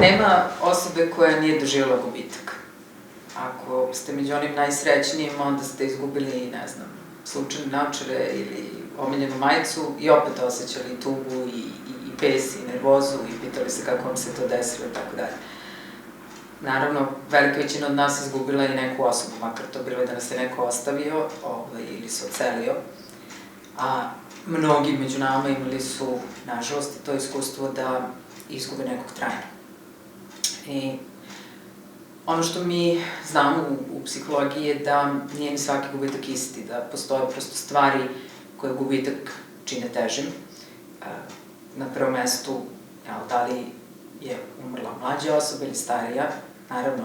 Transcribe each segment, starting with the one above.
Nema osobe koja nije doživjela gubitak. Ako ste među onim najsrećnijim, onda ste izgubili, ne znam, slučajne naočare ili omiljenu majicu i opet osjećali tugu i bes i nervozu i pitali se kako vam se to desilo i tako dalje. Naravno, velika većina od nas izgubila i neku osobu, makar to bilo da nas je neko ostavio ili se ocelio, a mnogi među nama imali su, nažalost, to iskustvo da izgube nekog trajno. I ono što mi znamo u psihologiji je da nije ni svaki gubitak isti, da postoje prosto stvari koje gubitak čine težim. Na prvom mestu, da li je umrla mlađa osoba ili starija, naravno,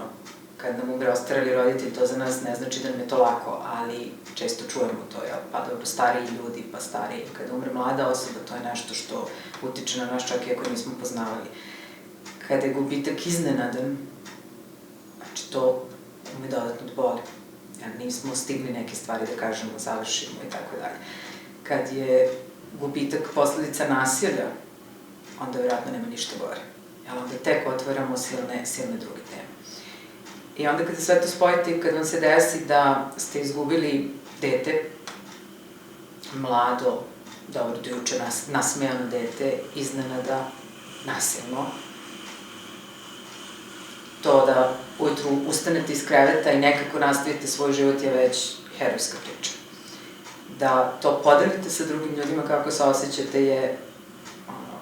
kad nam umre ostarali roditelj, to za nas ne znači da nam je to lako, ali često čujemo to, pa dobro, stariji ljudi, pa stariji. Kada umre mlada osoba, to je nešto što utiče na nas čak i ako nismo poznavali. Kada je gubitak iznenadan, znači to ume dodatno boli. Nismo stigli neke stvari da kažemo, završimo i tako dalje. Kad je gubitak posledica nasilja, onda vjerojatno nema ništa gore. Onda tek otvaramo silne druge teme. I onda kada sve to spojite i kad vam se desi da ste izgubili dete, mlado, dobro, do juče nasmejano dete, iznenada, nasilno, to da ujutru ustanete iz kreveta i nekako nastavite svoj život je već herojska priča. Da to podelite sa drugim ljudima kako se osjećate je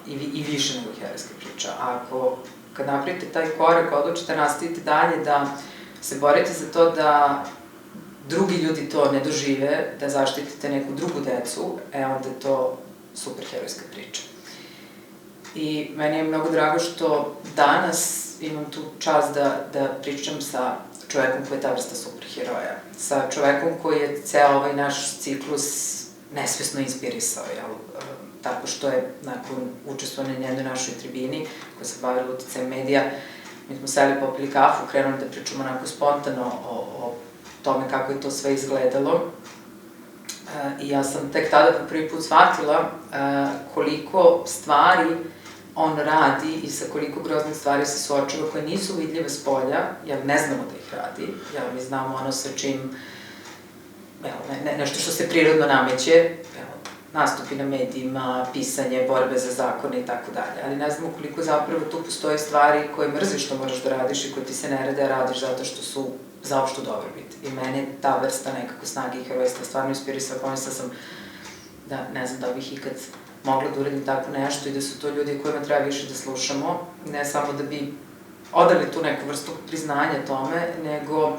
i više nego herojska priča. Ako kad napravite taj korak, odlučite nastavite dalje da se borite za to da drugi ljudi to ne dožive, da zaštitite neku drugu decu, onda je to super herojska priča. I meni je mnogo drago što danas imam tu čast da pričam sa čovekom koji je ta vrsta superheroja, sa čovekom koji je ceo ovaj naš ciklus nesvesno inspirisao, tako što je nakon učestvovanja na jednoj našoj tribini koja se bavila uticajem medija, mi smo seli, popili kafu, krenuli da pričamo onako spontano o tome kako je to sve izgledalo i ja sam tek tada po prvi put shvatila koliko stvari on radi i sa koliko groznih stvari se suočava koje nisu vidljive s polja, jer ne znamo da ih radi, jer mi znamo ono sa čim, nešto što se prirodno nameće, nastupi na medijima, pisanje, borbe za zakone i tako dalje, ali ne znamo koliko zapravo tu postoje stvari koje mrziš što moraš da radiš i koje ti se ne rade, a radiš zato što su za opštu dobrobit. I mene ta vrsta nekako snage i herojstva stvarno inspirisala, pomislila sam da ne znam da bih ikad mogla da uradim tako nešto i da su to ljudi kojima treba više da slušamo, ne samo da bi odali tu neku vrstu priznanja tome, nego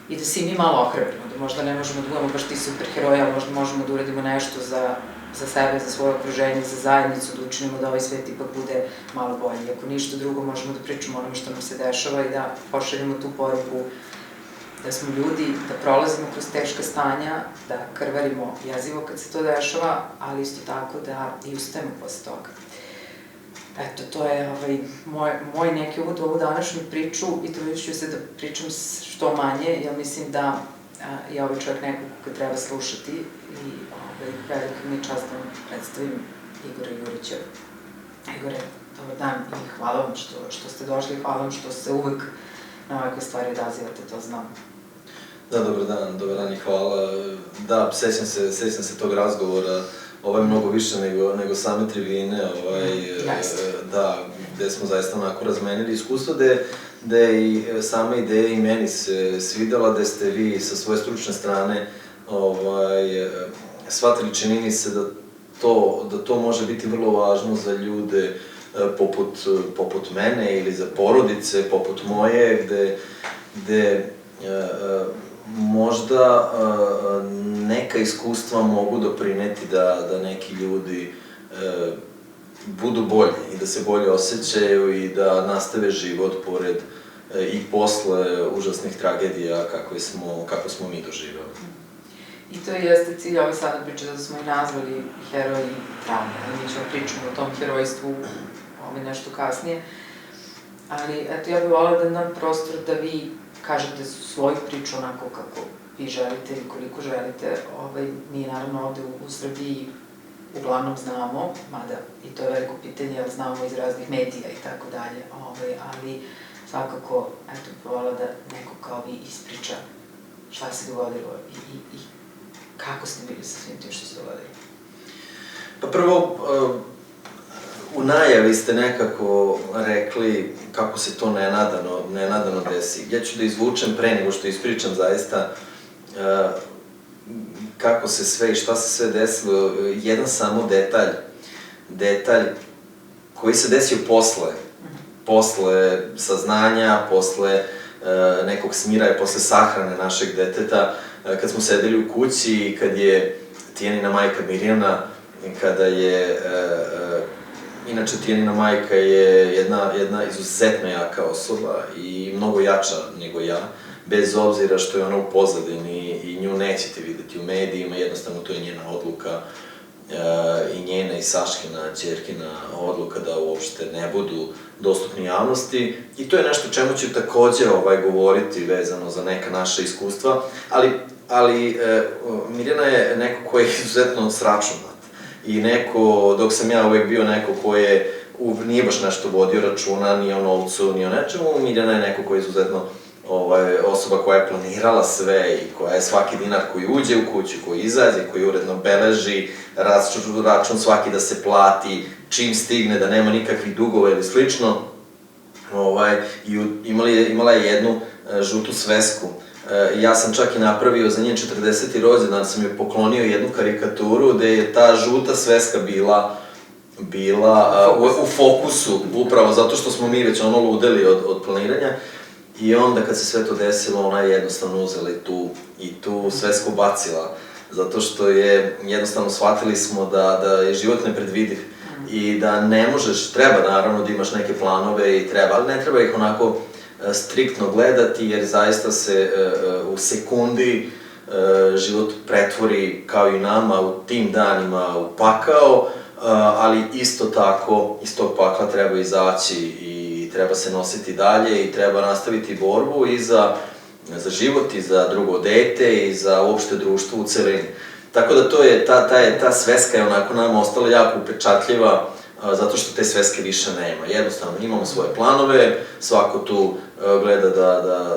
i da se i mi malo ohrabrimo, da možda ne možemo da budemo baš ti superheroji, ali možda možemo da uradimo nešto za sebe, za svoje okruženje, za zajednicu, da učinimo da ovaj svet ipak bude malo bolji. Ako ništa drugo, možemo da pričamo onome što nam se dešava i da pošaljemo tu poruku da smo ljudi, da prolazimo kroz teška stanja, da krvarimo jezivo kad se to dešava, ali isto tako da i ustajemo posle toga. Eto, to je moj neki uvod u ovu današnju priču i trudit ću se da pričam što manje, jer mislim da je ovaj čovjek nekog koga treba slušati i veliko mi je čast da vam predstavim Igora Jurića. Igore, dobar dan i hvala vam što ste došli, hvala vam što se uvek na ovakve stvari odazivate, to znam. Da, dobar dan i hvala. Da, sećam se tog razgovora, ovo je mnogo više nego same tribine, da, gde smo zaista onako razmenili iskustvo, gde je i sama ideja i meni se svidela, gde ste vi sa svoje stručne strane shvatili, čini mi se da to može biti vrlo važno za ljude poput mene ili za porodice poput moje, gde možda neka iskustva mogu doprineti da neki ljudi budu bolji i da se bolje osjećaju i da nastave život pored i posle užasnih tragedija kako smo mi doživali. I to jeste cilj ove sada priče, zato smo i nazvali heroji drame, mi ćemo pričamo o tom herojstvu nešto kasnije, ali eto ja bih volila da nam prostor da vi kažete svoju priču onako kako vi želite ili koliko želite. Mi naravno ovde u Srbiji uglavnom znamo, mada i to je veliko pitanje, ali znamo iz raznih medija i tako dalje, ali svakako, eto, vola da neko kao vi ispriča šta se dogodilo i kako ste bili sa svim tim što se dogodilo. Pa prvo, u najavi ste nekako rekli kako se to nenadano desi. Ja ću da izvučem pre nego što ispričam zaista kako se sve i šta se sve desilo, jedan samo detalj koji se desio posle saznanja, posle nekog smiraja, posle sahrane našeg deteta, kad smo sedeli u kući i kad je Tijanina majka Mirjana, kada je, inače Tijanina majka je jedna izuzetno jaka osoba i mnogo jača nego ja, bez obzira što je ona u pozadini i nju nećete videti u medijima, jednostavno to je njena odluka i njena i Saškina, ćerkina odluka da uopšte ne budu dostupni javnosti i to je nešto čemu ću takođe govoriti vezano za neka naša iskustva, ali Mirjana je neko ko je izuzetno sračunat i neko, dok sam ja uvek bio neko ko je nije baš nešto vodio računa, ni o novcu, ni o nečemu, Mirjana je neko ko je izuzetno osoba koja je planirala sve i koja je svaki dinar koji uđe u kuću, koji izađe, koji uredno beleži, račun svaki da se plati, čim stigne, da nema nikakvih dugova ili slično. I imala je jednu žutu svesku. Ja sam čak i napravio za njen 40. rođendan, sam joj poklonio jednu karikaturu gde je ta žuta sveska bila u fokusu, upravo zato što smo mi već ludeli od planiranja. I onda kad se sve to desilo, ona je jednostavno uzela i tu svesku bacila, zato što je jednostavno shvatili smo da je život nepredvidiv i da ne možeš, treba naravno da imaš neke planove i treba, ali ne treba ih onako striktno gledati jer zaista se u sekundi život pretvori kao i nama u tim danima u pakao, ali isto tako iz tog pakla treba izaći i treba se nositi dalje i treba nastaviti borbu i za život i za drugo dete i za uopšte društvo u celini. Tako da to je, ta sveska je onako nama ostala jako upečatljiva zato što te sveske više nema. Jednostavno, imamo svoje planove, svako tu gleda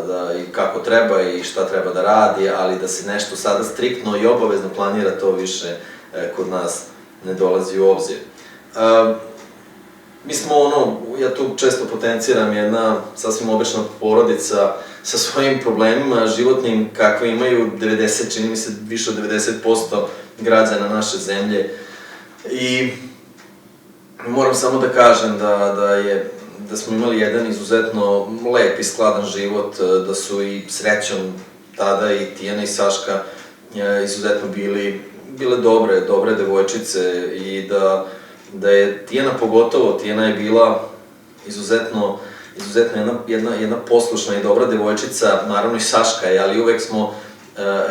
da i kako treba i šta treba da radi, ali da se nešto sada striktno i obavezno planira, to više kod nas ne dolazi u obzir. Mi smo ja tu često potenciram jedna sasvim obična porodica sa svojim problemima životnim kakve imaju 90, čini mi se više od 90% građana naše zemlje. I moram samo da kažem da smo imali jedan izuzetno lep i skladan život, da su i srećom tada i Tijana i Saška izuzetno bile dobre devojčice i da je Tijana pogotovo, Tijana je bila izuzetno jedna poslušna i dobra devojčica, naravno i Saška je, ali uvek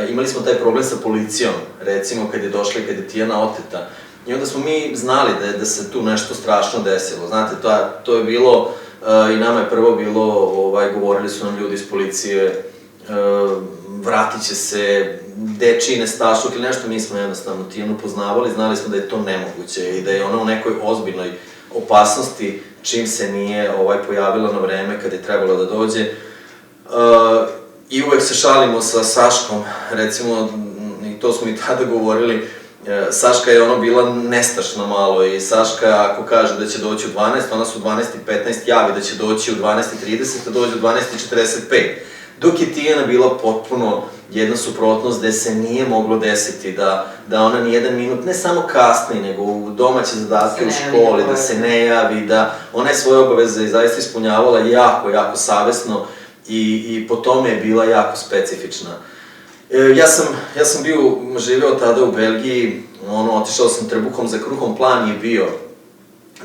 imali smo taj problem sa policijom, recimo kad je došla i kad je Tijana oteta. I onda smo mi znali da se tu nešto strašno desilo, znate, to je bilo, i nama je prvo bilo, govorili su nam ljudi iz policije, vratit će se, dečiji nestašluk ili nešto, mi smo jednostavno Tijanu poznavali, znali smo da je to nemoguće i da je ona u nekoj ozbiljnoj opasnosti čim se nije pojavila na vreme kad je trebalo da dođe. I uvek se šalimo sa Saškom, recimo, i to smo i tada govorili, Saška je bila nestašna malo i Saška ako kaže da će doći u 12, ona se u 12:15 javi da će doći u 12:30, a dođe u 12:45. Dok je Tijana bila potpuno jedna suprotnost gde se nije moglo desiti da ona ni jedan minut, ne samo kasni, nego u domaće zadatke u školi, da se ne javi, da ona je svoje obaveze zaista ispunjavala jako savesno i po tome je bila jako specifična. Ja sam živeo tada u Belgiji, otišao sam trbuhom za kruhom, plan je bio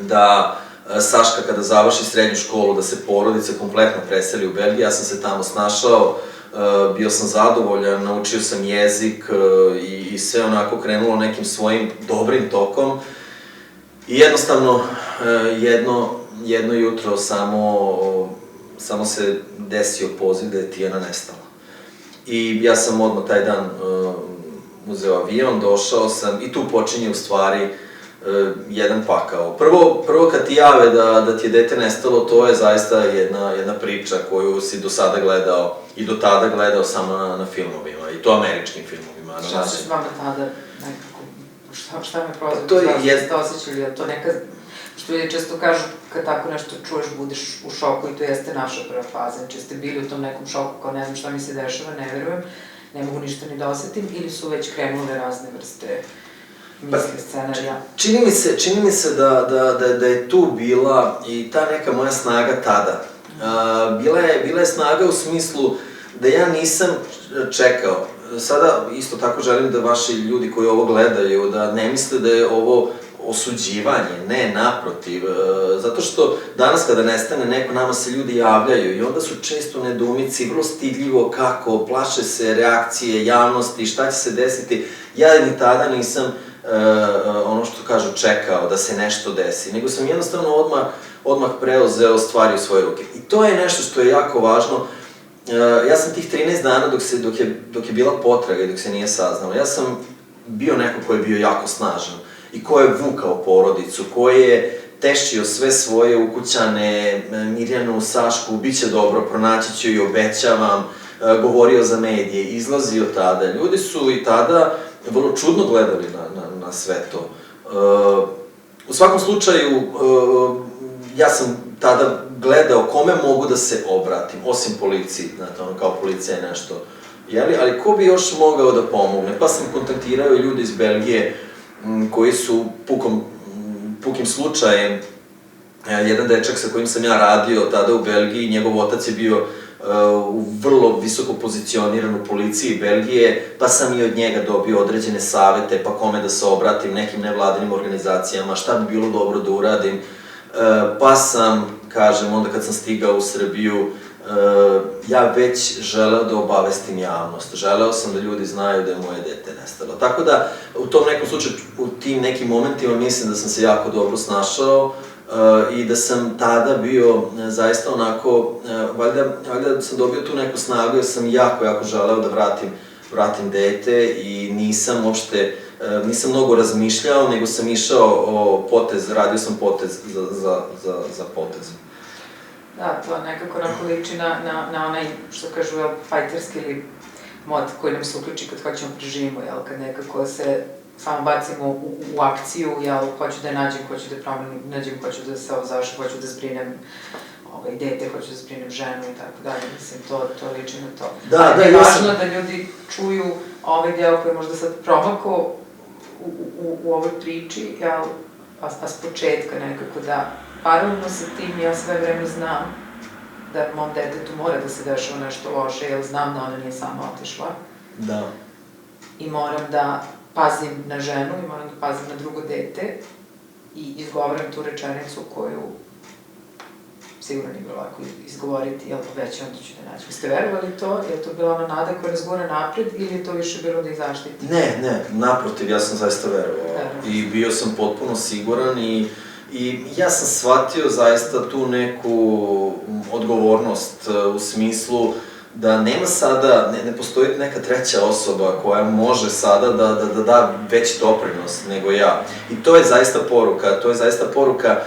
da Saška kada završi srednju školu, da se porodica kompletno preseli u Belgiji, ja sam se tamo snašao, bio sam zadovoljan, naučio sam jezik i sve onako krenulo nekim svojim dobrim tokom i jednostavno jedno jutro samo se desio poziv da je Tijana nestala. I ja sam odmah taj dan uzeo avion, došao sam i tu počinje u stvari jedan pakao. Prvo kad ti jave da ti je dete nestalo, to je zaista jedna priča koju si do sada gledao i do tada gledao samo na filmovima, i to američkim filmovima. Šta se s vama tada nekako, šta me prozor, ste osjećali, ali to neka, što je često kažu, kad tako nešto čuješ, budeš u šoku i to jeste naša prva faza, znači ste bili u tom nekom šoku, kao ne znam šta mi se dešava, ne verujem, ne mogu ništa ni da osetim, ili su već krenule razne vrste misle, scenarija? Čini mi se da je tu bila i ta neka moja snaga tada. Bila je snaga u smislu da ja nisam čekao. Sada isto tako želim da vaši ljudi koji ovo gledaju, da ne misle da je ovo osuđivanje, ne, naprotiv. Zato što danas kada nestane neko, nama se ljudi javljaju i onda su često nedoumici, vrlo stidljivo kako, plaše se reakcije javnosti, šta će se desiti. Ja ni tada nisam, ono što kažu, čekao da se nešto desi, nego sam jednostavno odmah preuzeo stvari u svoje ruke. I to je nešto što je jako važno. Ja sam tih 13 dana dok je bila potraga i dok se nije saznalo, ja sam bio neko ko je bio jako snažan i ko je vukao porodicu, ko je tešio sve svoje ukućane, Mirjanu, Sašku, bit će dobro, pronaći ću i obećavam, govorio za medije, izlazio tada. Ljudi su i tada vrlo čudno gledali na sve to. U svakom slučaju, ja sam tada gledao kome mogu da se obratim, osim policiji, znate, ono kao policija je nešto, jeli, ali ko bi još mogao da pomogne? Pa sam kontaktirao i ljude iz Belgije koji su pukim slučajem, jedan dečak sa kojim sam ja radio tada u Belgiji, njegov otac je bio vrlo visoko pozicioniran u policiji Belgije, pa sam i od njega dobio određene savete, pa kome da se obratim, nekim nevladinim organizacijama, šta bi bilo dobro da uradim. Pa sam, kažem, onda kad sam stigao u Srbiju, ja već želeo da obavestim javnost. Želeo sam da ljudi znaju da je moje dete nestalo. Tako da, u tom nekom slučaju, u tim nekim momentima mislim da sam se jako dobro snašao i da sam tada bio zaista onako, valjda sam dobio tu neku snagu jer sam jako želeo da vratim dete i nisam mnogo razmišljao, nego sam išao potez, radio sam potez za potezom. Da, to nekako onako liči na onaj, što kažu, fajterski ili mod koji nam se uključi kad hoćemo preživimo, kad nekako se samo bacimo u akciju, hoću da je nađem, hoću da je promenim, hoću da se ozašem, hoću da zbrinem dete, hoću da zbrinem ženu i tako dalje, mislim, to liči na to. Da, je važno da ljudi čuju ovaj deo koji je možda sad promako u ovoj priči, a s početka nekako da paralelno sa tim ja sve vreme znam da mom detetu mora da se dešava nešto loše, jer znam da ona nije sama otišla. Da. I moram da pazim na ženu i moram da pazim na drugo dete i izgovaram tu rečenicu koju sigurno nije bilo lako izgovoriti, jel već onda ću da naći. Ste verovali to? Je to bila ona nada koja nas gura napred ili je to više bilo da ih zaštiti? Ne, naprotiv, ja sam zaista verovao i bio sam potpuno siguran i ja sam shvatio zaista tu neku odgovornost u smislu da nema sada, ne postoji neka treća osoba koja može sada da veći doprinos nego ja. I to je zaista poruka,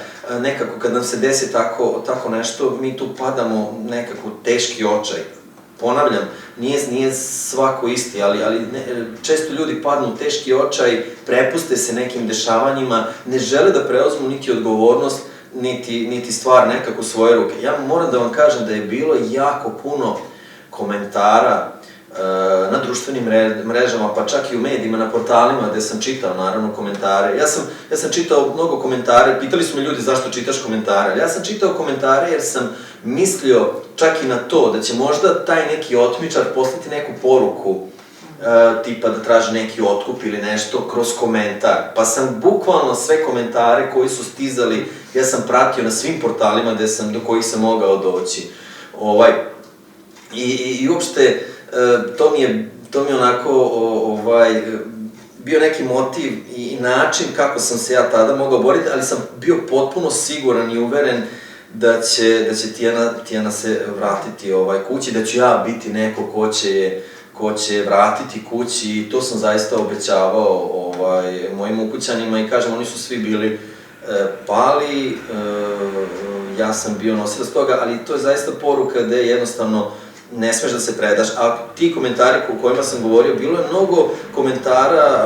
nekako kad nam se desi tako nešto, mi tu padamo nekako teški očaj. Ponavljam, nije svako isti, ali često ljudi padnu u teški očaj, prepuste se nekim dešavanjima, ne žele da preuzmu niti odgovornost, niti stvar nekako u svoje ruke. Ja moram da vam kažem da je bilo jako puno komentara na društvenim mrežama, pa čak i u medijima, na portalima gde sam čitao, naravno, komentare. Ja sam čitao mnogo komentare, pitali su me ljudi zašto čitaš komentare, ali ja sam čitao komentare jer sam mislio čak i na to da će možda taj neki otmičar poslati neku poruku, tipa da traži neki otkup ili nešto kroz komentar. Pa sam bukvalno sve komentare koji su stizali, ja sam pratio na svim portalima do kojih sam mogao doći. I uopšte, to mi je onako bio neki motiv i način kako sam se ja tada mogao boriti, ali sam bio potpuno siguran i uveren da će Tijana se vratiti kući, da ću ja biti neko ko će vratiti kući i to sam zaista obećavao mojim ukućanima i kažem, oni su svi bili pali, ja sam bio nosilac toga, ali to je zaista poruka gde jednostavno ne smeš da se predaš, a ti komentari o kojima sam govorio, bilo je mnogo komentara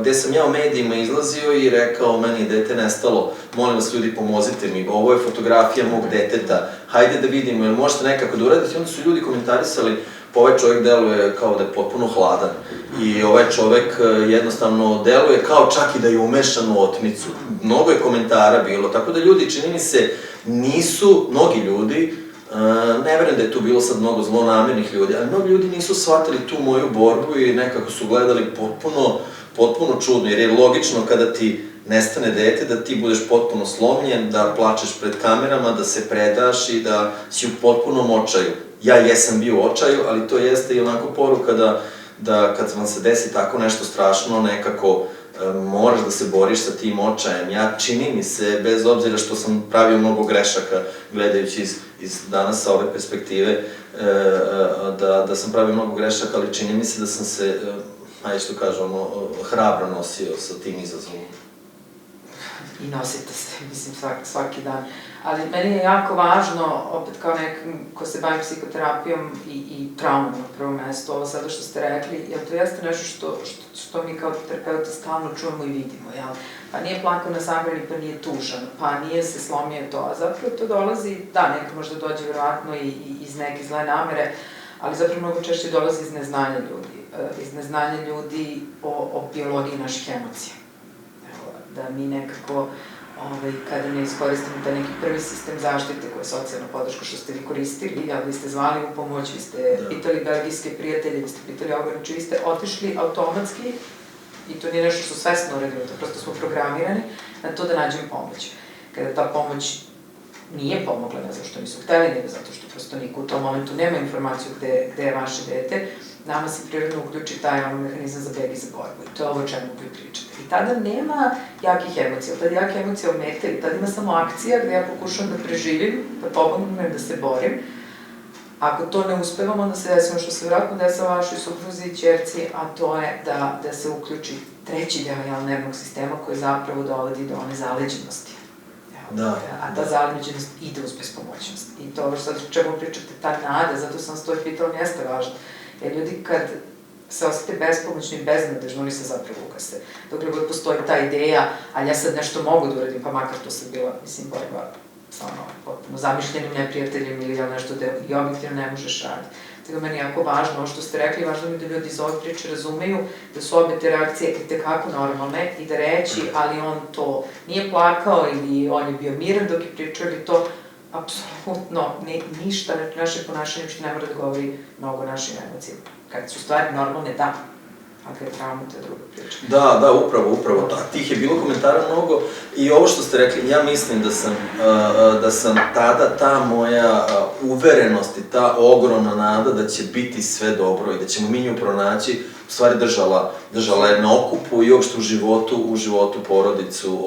gde sam ja u medijima izlazio i rekao, meni je dete nestalo, molim vas ljudi pomozite mi, ovo je fotografija mog deteta, hajde da vidimo, jel možete nekako da uradite, onda su ljudi komentarisali, pa ovaj čovjek deluje kao da je potpuno hladan i ovaj čovjek jednostavno deluje kao čak i da je umešan u otmicu. Mnogo je komentara bilo, tako da ljudi, čini mi se, nisu, mnogi ljudi, ne verujem da je tu bilo sad mnogo zlonamernih ljudi, ali mnogi ljudi nisu shvatili tu moju borbu i nekako su gledali potpuno čudno, jer je logično kada ti nestane dete, da ti budeš potpuno slomljen, da plačeš pred kamerama, da se predaš i da si u potpunom očaju. Ja jesam bio u očaju, ali to jeste i onako poruka da kad vam se desi tako nešto strašno, nekako moraš da se boriš sa tim očajem. Ja, čini mi se, bez obzira što sam pravio mnogo grešaka, gledajući iz danas sa ove perspektive, da sam pravio mnogo grešaka, ali čini mi se da sam se, ajde što kažem, hrabro nosio sa tim izazovom. I nosite se, mislim, svaki dan. Ali meni je jako važno, opet kao ko se bavi psihoterapijom i traumom na prvo mesto, ovo sada što ste rekli, jer to jeste nešto što mi kao terapeuti stalno čujemo i vidimo, jel? Pa nije plakao na sahrani, pa nije tužan, pa nije se slomio to, a zapravo to dolazi, da, neko možda dođe vjerojatno i iz neke zle namere, ali zapravo mnogo češće dolazi iz neznanja ljudi o biologiji naših emocija. Da mi nekako, kada ne iskoristimo taj neki prvi sistem zaštite koja je socijalna podrška što ste vi koristili, ali vi ste zvali u pomoć, vi ste pitali belgijske prijatelje, vi ste pitali ovoga, znači vi ste otišli automatski, i to nije nešto što svesno uradimo, to prosto smo programirani na to da nađemo pomoć. Kada ta pomoć nije pomogla, ne zato što nisu hteli, nego zato što prosto niko u tom momentu nema informaciju gde je vaše dete, nama se prirodno uključi taj mehanizam za beg i za borbu. I to je ovo o čemu vi pričate. I tada nema jakih emocija, tada jake emocije ometaju, tada ima samo akcija gde ja pokušam da preživim, da pomognem, da se borim. Ako to ne uspevam, onda se desi ono što se vjerojatno desilo vašoj supruzi i ćerci, a to je da se uključi treći deo nervnog sistema koji zapravo dovodi do one zaleđenosti. A ta zaleđenost ide uz bespomoćnost. I to ovo što čemu pričate, ta nada, zato sam vas to i pitala, jeste važno. Jer ljudi kad se osjete bespomoćni i beznadežno, oni se zapravo ugase. Dokle god postoji ta ideja, ali ja sad nešto mogu da uradim, pa makar to sad bila, mislim, borba sa potpuno zamišljenim neprijateljem ili nešto da i objektivno ne možeš raditi. Tako meni je jako važno, ovo što ste rekli, važno mi da ljudi iz ove priče razumeju da su obe te reakcije i tekako normalne i da reći, ali on to nije plakao ili on je bio miran dok je pričao ili to, apsolutno ništa, naše ponašanje uopšte ne mora da govori mnogo o našim emocijama. Kad su stvari normalne, da, a kad je trauma, to je druga priča. Da, upravo, tih je bilo komentara mnogo i ovo što ste rekli, ja mislim da sam tada ta moja uverenost i ta ogromna nada da će biti sve dobro i da ćemo mi nju pronaći, u stvari držala je na okupu i uopšte u životu porodicu,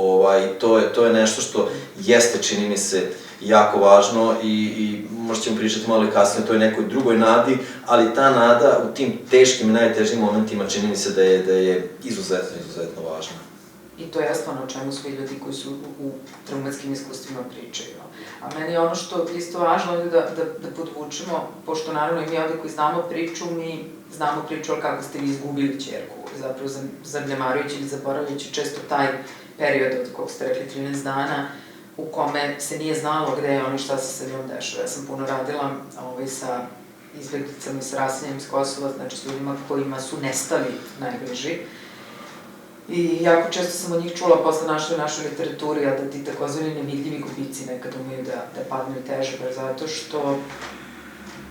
to je nešto što jeste, čini mi se, jako važno i možda ćemo pričati malo i kasnije o toj nekoj drugoj nadi, ali ta nada u tim teškim i najtežim momentima čini mi se da je izuzetno važna. I to je jasno o čemu svi ljudi koji su u traumatskim iskustvima pričaju. A meni je ono što je isto važno ovdje da podvučemo, pošto naravno i mi ovdje koji znamo priču, mi znamo priču o kako ste vi izgubili ćerku, zapravo zanemarujući ili zaboravljajući često taj period od kog ste rekli 13 dana, u kome se nije znalo gde je ono šta se sa njom dešava. Ja sam puno radila sa izbjeglicama i s raseljenjem iz Kosova, znači s ljudima kojima su nestali najbliži. I jako često sam od njih čula posle našoj literaturi, a da ti takozvani nevidljivi gubici nekad umeju da padnu i teže, baš zato što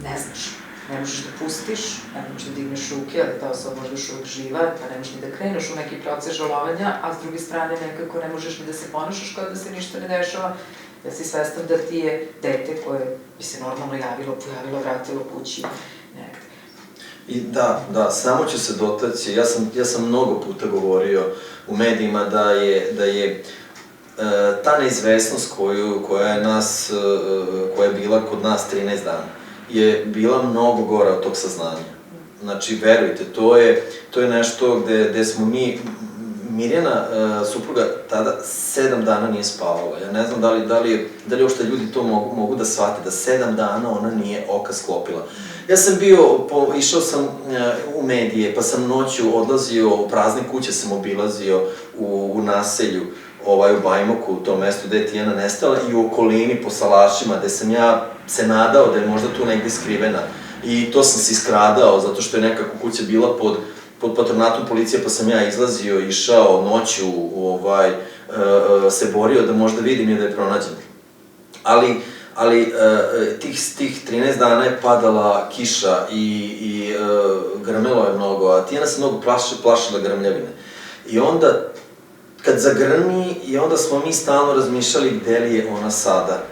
ne znaš. Ne možeš da pustiš, ne možeš da digneš ruke, ali ta osoba možda još uvijek živa, pa ne možeš ni da kreneš u neki proces žalovanja, a s druge strane nekako ne možeš ni da se ponašaš kao da se ništa ne dešava, jer si svestan da ti je dete koje bi se normalno pojavilo, vratilo kući negde. I da, samo ću se dotaći, ja sam mnogo puta govorio u medijima da je ta neizvesnost koja je bila kod nas 13 dana, je bila mnogo gora od tog saznanja. Znači, verujte, to je nešto gde smo mi, Mirjana, supruga, tada 7 dana nije spavala. Ja ne znam da li uopšte ljudi to mogu da shvate, da 7 dana ona nije oka sklopila. Ja sam išao sam u medije, pa sam noću odlazio, u prazne kuće sam obilazio u naselju, u Bajmoku, u tom mestu gde je Tijana nestala, i u okolini po salašima, gde sam ja se nadao da je možda tu negde skrivena. I to sam se iskradao, zato što je nekako kuća bila pod patronatom policije, pa sam ja izlazio, išao noću, se borio da možda vidim i da je pronađem. Ali tih 13 dana je padala kiša i grmelo je mnogo, a Tijana se mnogo plašila grmljavine. I onda, kad zagrmi, i onda smo mi stalno razmišljali gde li je ona sada.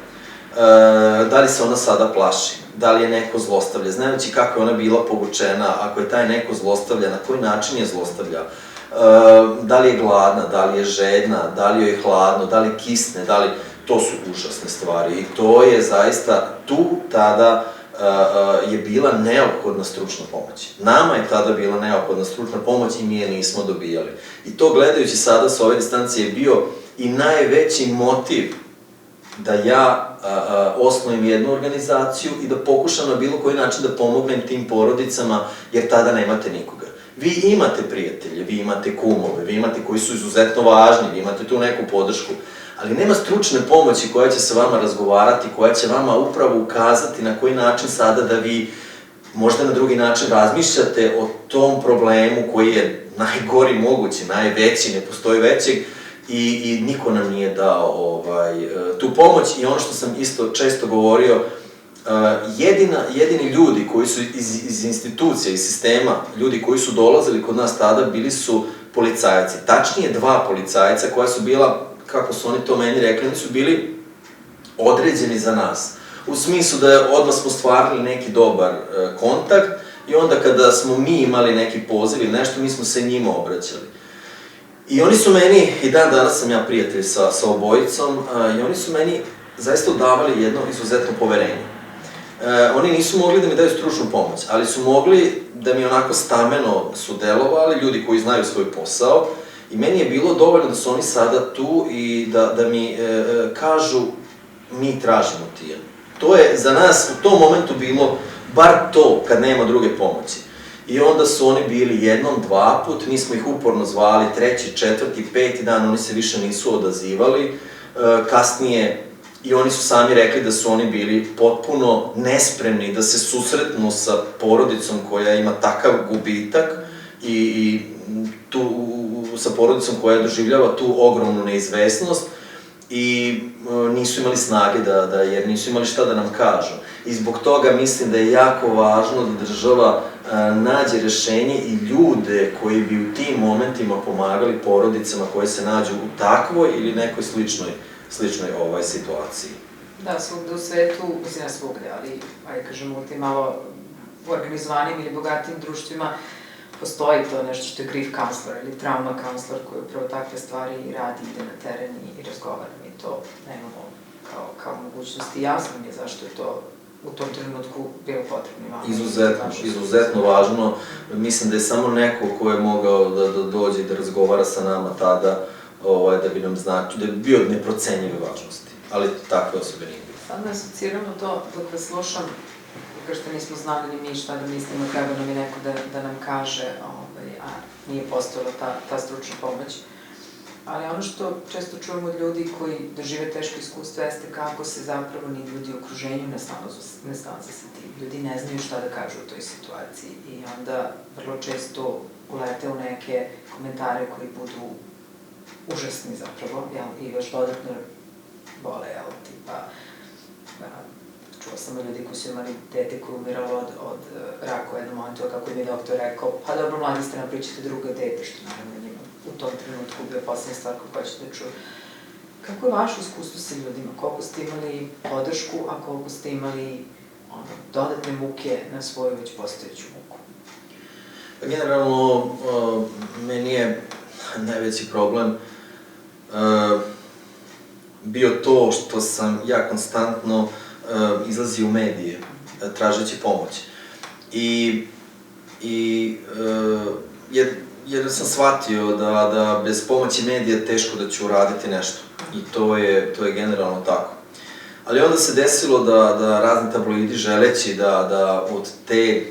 Da li se ona sada plaši, da li je neko zlostavlja, znajući kako je ona bila povučena, ako je taj neko zlostavlja, na koji način je zlostavlja, da li je gladna, da li je žedna, da li joj je hladno, da li kisne, to su užasne stvari i to je zaista, tu tada je bila neophodna stručna pomoć. Nama je tada bila neophodna stručna pomoć i mi je nismo dobijali. I to, gledajući sada s ove distancije, je bio i najveći motiv da ja osnovim jednu organizaciju i da pokušam na bilo koji način da pomognem tim porodicama, jer tada nemate nikoga. Vi imate prijatelje, vi imate kumove, vi imate koji su izuzetno važni, vi imate tu neku podršku, ali nema stručne pomoći koja će sa vama razgovarati, koja će vama upravo ukazati na koji način sada da vi možda na drugi način razmišljate o tom problemu koji je najgori mogući, najveći, ne postoji većeg, i niko nam nije dao tu pomoć. I ono što sam isto često govorio, jedini ljudi koji su iz institucija, iz sistema, ljudi koji su dolazili kod nas tada, bili su policajci. Tačnije 2 policajca koja su bila, kako su oni to meni rekli, oni su bili određeni za nas. U smislu da odmah smo stvarili neki dobar kontakt i onda kada smo mi imali neki poziv ili nešto, mi smo se njima obraćali. I oni su meni, i dan danas sam ja prijatelj sa obojicom, i oni su meni zaista udavali jedno izuzetno poverenje. Oni nisu mogli da mi daju stručnu pomoć, ali su mogli da mi onako stameno su delovali, ljudi koji znaju svoj posao, i meni je bilo dovoljno da su oni sada tu i da mi kažu mi tražimo Tijanu. To je za nas u tom momentu bilo bar to, kad nema druge pomoći. I onda su oni bili jednom, 2 put, mi smo ih uporno zvali 3., 4., 5. dan, oni se više nisu odazivali. Kasnije, i oni su sami rekli da su oni bili potpuno nespremni da se susretnu sa porodicom koja ima takav gubitak i sa porodicom koja doživljava tu ogromnu neizvesnost i nisu imali snage jer nisu imali šta da nam kažu. I zbog toga mislim da je jako važno da država nađe rešenje i ljude koji bi u tim momentima pomagali porodicama koje se nađu u takvoj ili nekoj sličnoj situaciji. Da, svugde u svetu, ne svugde, ali, ajde kažemo, u tim malo organizovanim ili bogatim društvima postoji to nešto što je grief counselor ili trauma counselor koji upravo takve stvari radi, ide na teren i razgovara. Mi to nemamo kao mogućnosti. Jasno mi je zašto je to u tom trenutku bilo potrebno. Izuzetno važno. Mislim da je samo neko ko je mogao da dođe i da razgovara sa nama tada, da bi nam značio, da bi bio neprocenjive važnosti. Ali takve osobe nije bilo. Sad me asociramo to, dok vas slušam, kao što nismo znali ni mi šta da mislimo, treba nam je neko da nam kaže, a nije postojala ta stručna pomoć. Ali ono što često čujemo od ljudi koji dožive teško iskustvo jeste kako se zapravo ni ljudi u okruženju ne snalaze sa tim. Ljudi ne znaju šta da kažu u toj situaciji i onda vrlo često ulete u neke komentare koji budu užasni zapravo i još dodatno bole, tipa čuo sam ljudi koji su imali dete koje umiralo od raka u jednom momentu, kako im je doktor rekao, pa dobro, mladi ste, napričate drugo dete, što naravno njima u tom trenutku bio poslednja stvar koju hoćete da čuju. Kako je vaše iskustvo sa ljudima? Koliko ste imali podršku, a koliko ste imali dodatne muke na svoju već postojeću muku? Generalno, meni je najveći problem bio to što sam ja konstantno izlazio u medije tražeći pomoć. I i jer sam shvatio da bez pomoći medija teško da ću uraditi nešto. I to je generalno tako. Ali onda se desilo da razni tabloidi želeći da od te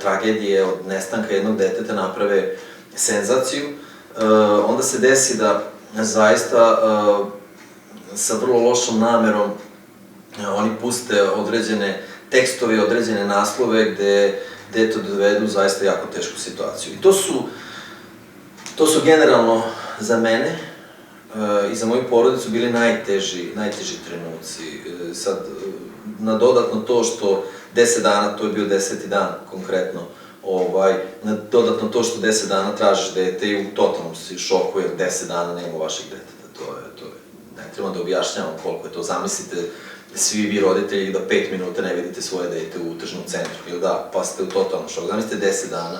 tragedije, od nestanka jednog deteta naprave senzaciju, onda se desi da zaista sa vrlo lošom namerom oni puste određene tekstove, određene naslove gde dete dovedu zaista jako tešku situaciju. I to su generalno za mene i za moju porodicu bili najteži trenuci. Sad, na dodatno to što 10 dana, to je bio 10. dan konkretno, na dodatno to što 10 dana tražiš dete i u totalnom si šoku jer 10 dana nema vašeg deteta. To je, ne treba da objašnjavam koliko je to. Zamislite svi vi roditelji da 5 minuta ne vidite svoje dete u tržnom centru, ili da, pa ste u totalnom šoku. Zamislite 10 dana.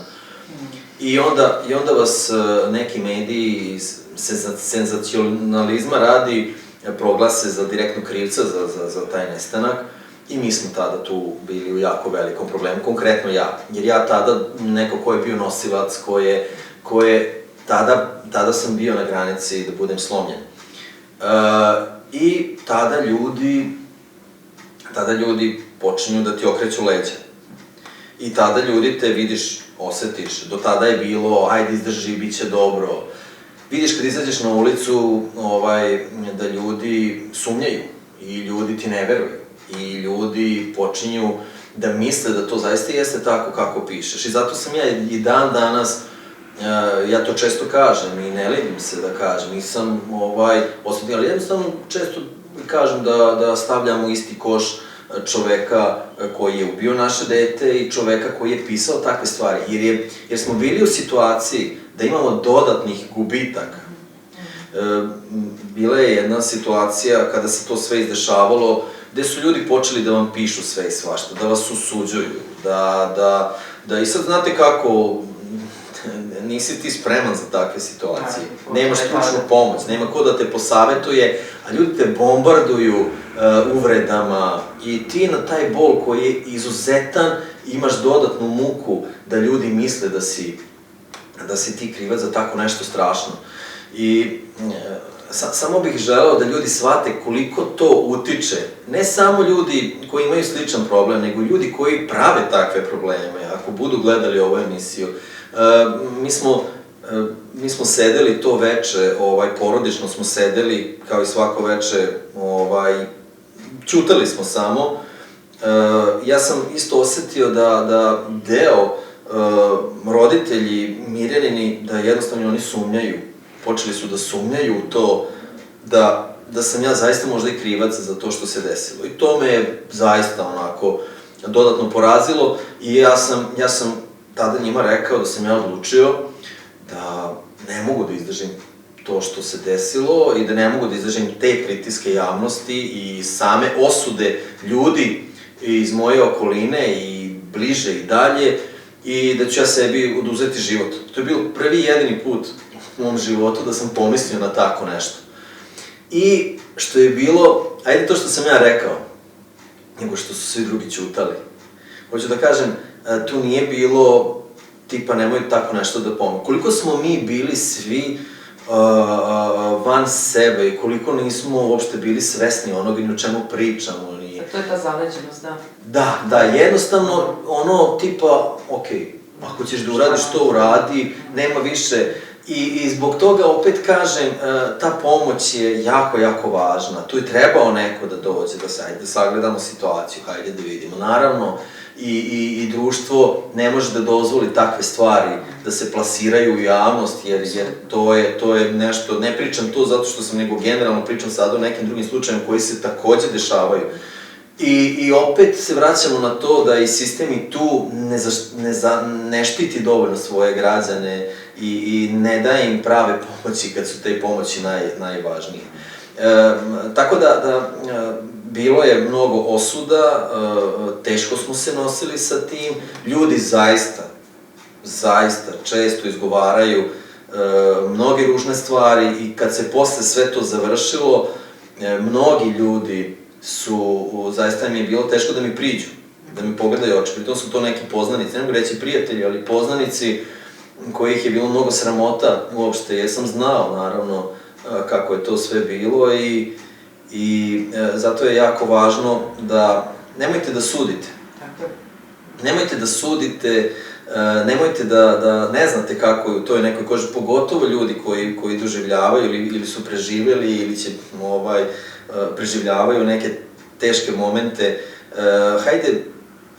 I onda vas neki mediji iz senzacionalizma radi proglase za direktnog krivca za taj nestanak i mi smo tada tu bili u jako velikom problemu, konkretno ja, jer ja tada neko ko je bio nosilac, tada sam bio na granici da budem slomljen. I tada ljudi počinju da ti okreću leđa. I tada ljudi te vidiš, osetiš, do tada je bilo, ajde izdrži, bit će dobro. Vidiš kad izađeš na ulicu da ljudi sumnjaju i ljudi ti ne veruju i ljudi počinju da misle da to zaista jeste tako kako pišeš. I zato sam ja i dan danas, ja to često kažem i ne libim se da kažem, nisam osvetio, ali jednostavno često kažem da stavljamo isti koš čoveka koji je ubio naše dete i čoveka koji je pisao takve stvari, jer smo bili u situaciji da imamo dodatnih gubitaka. Bila je jedna situacija kada se to sve izdešavalo, gde su ljudi počeli da vam pišu sve i svašta, da vas usuđuju, da i sad znate kako, nisi ti spreman za takve situacije, nemaš stručnu pomoć, nema ko da te posavetuje, a ljudi te bombarduju uvredama i ti na taj bol koji je izuzetan imaš dodatnu muku da ljudi misle da si ti krivac za tako nešto strašno. I samo bih želeo da ljudi shvate koliko to utiče, ne samo ljudi koji imaju sličan problem, nego ljudi koji prave takve probleme, ako budu gledali ovu emisiju. Mi smo sedeli to veče, porodično smo sedeli, kao i svako veče, ćutali smo samo. Ja sam isto osetio da deo roditelji Mirjanini, da jednostavno oni sumnjaju, počeli su da sumnjaju u to da sam ja zaista možda i krivac za to što se desilo. I to me je zaista onako dodatno porazilo i ja sam tada njima rekao da sam ja odlučio da ne mogu da izdržim to što se desilo i da ne mogu da izdržim te pritiske javnosti i same osude ljudi iz moje okoline i bliže i dalje i da ću ja sebi oduzeti život. To je bio prvi i jedini put u mom životu da sam pomislio na tako nešto. I što je bilo, ajde to što sam ja rekao, nego što su svi drugi ćutali. Hoću da kažem, tu nije bilo tipa nemoj tako nešto da pomoći. Koliko smo mi bili svi van sebe i koliko nismo uopšte bili svesni onoga i o čemu pričamo. To je ta zaleđenost, da. Da, jednostavno ono tipa, okej, ako ćeš da uradiš to, uradi, nema više. I zbog toga opet kažem, ta pomoć je jako, jako važna. Tu je trebao neko da dođe, da sagledamo situaciju, hajde da vidimo. Naravno, i društvo ne može da dozvoli takve stvari da se plasiraju u javnost, jer to je nešto, ne pričam to zato što sam, nego generalno pričam sad o nekim drugim slučajima koji se takođe dešavaju. I opet se vraćamo na to da i sistem i tu ne štiti dovoljno svoje građane i ne daje im prave pomoći kad su te pomoći najvažnije. Tako da bilo je mnogo osuda, teško smo se nosili sa tim, ljudi zaista često izgovaraju mnoge ružne stvari i kad se posle sve to završilo, mnogi ljudi zaista mi je bilo teško da mi priđu. da me pogledaju oči, pritom su to neki poznanici, ne mogu reći prijatelji, ali poznanici kojih je bilo mnogo sramota uopšte, jer sam znao, naravno, kako je to sve bilo i zato je jako važno da nemojte da sudite. Nemojte da sudite, nemojte da ne znate kako je u toj nekoj koži, pogotovo ljudi koji doživljavaju ili su preživjeli ili će preživljavaju neke teške momente. Hajde,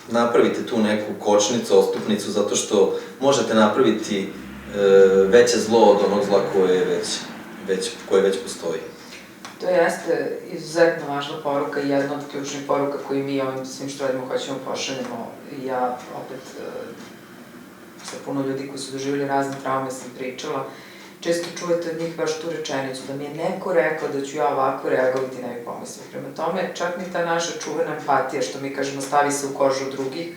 napravite tu neku kočnicu, odstupnicu, zato što možete napraviti veće zlo od onog zla koje već postoji. To jeste izuzetno važna poruka i jedna od ključnih poruka koju mi ovim svim što radimo hoćemo pošaljemo. Ja opet sa puno ljudi koji su doživjeli razne traume sam pričala. Često čujete od njih baš tu rečenicu, da mi je neko rekao da ću ja ovako reagovati, ne bih pomislila. Prema tome, čak ni ta naša čuvena empatija, što mi kažemo stavi se u kožu drugih,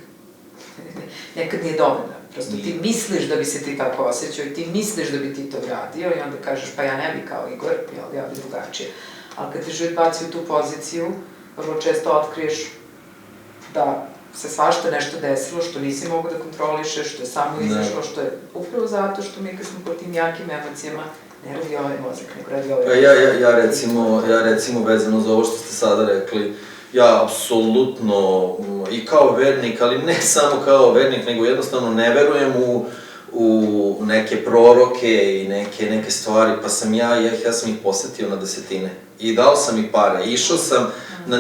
nekad nije dovoljna. Prosto ti misliš da bi se ti tako osjećao i ti misliš da bi ti to radio i onda kažeš pa ja ne bi kao Igor, ja bi drugačije. Ali kad te život baci u tu poziciju, vrlo često otkriješ da se svašta nešto desilo, što nisi mogu da kontrolišeš, što je samo izašlo, što je upravo zato što mi kad smo po tim jakim emocijama, ne radi ovaj mozak, nego radi ovaj... Ja recimo vezano za ovo što ste sada rekli, ja apsolutno i kao vernik, ali ne samo kao vernik, nego jednostavno ne verujem u neke proroke i neke stvari, pa sam ja sam ih posetio na desetine. I dao sam ih pare, išao sam na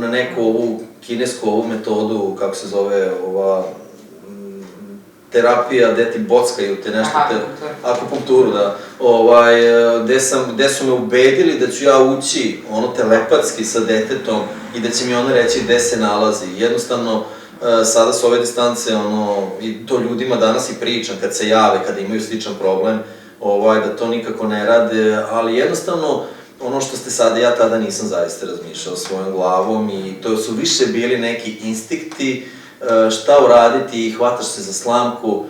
neku ovu kinesku ovu metodu, kako se zove, ova terapija, gde ti bockaju te nešto, akupunkturu, da, gde su me ubedili da ću ja ući, telepatski sa detetom i da će mi ona reći gde se nalazi. Jednostavno, sada s ove distance, i to ljudima danas i pričam, kad se jave, kada imaju sličan problem, da to nikako ne rade, ali jednostavno, ono što ste sada, ja tada nisam zaista razmišljao svojom glavom i to su više bili neki instinkti, šta uraditi, hvataš se za slamku,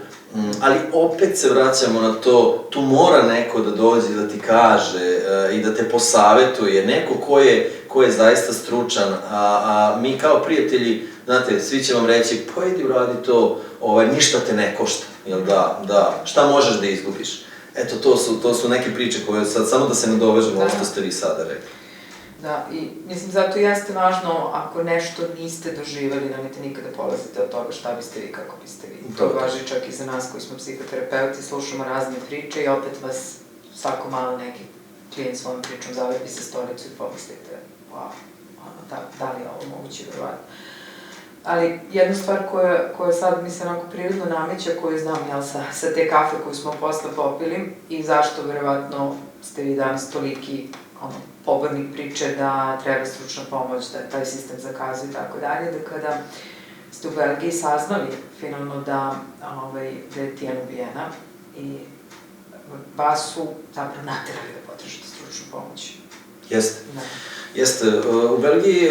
ali opet se vraćamo na to, tu mora neko da dođe da ti kaže i da te posavetuje, neko ko je zaista stručan, a mi kao prijatelji, znate, svi će vam reći, pa idi uradi to, ništa te ne košta, jel da, šta možeš da izgubiš? Eto, to su neke priče koje sad, samo da se nadovežemo ovo što ste vi sada rekli. Da, i mislim, zato jeste važno, ako nešto niste doživeli, nemojte nikada polazite od toga šta biste vi, kako biste vi. To važi čak i za nas koji smo psihoterapeuti, slušamo razne priče i opet vas svako malo neki klijent svojom pričom zalepi sa stolicu i pomislite, wow, da li je ovo moguće, verovatno. Ali jedna stvar koja sad mi se onako prirodno nameća, koju znam, jel, sa te kafe koju smo posle popili i zašto verovatno ste vi danas toliki pobornik priče da treba stručna pomoć, da taj sistem zakazuje i tako dalje, da kada ste u Belgiji saznali finalno da je Tijana ubijena i vas su zapravo naterali da potražite stručnu pomoć. Jeste. Jeste. U Belgiji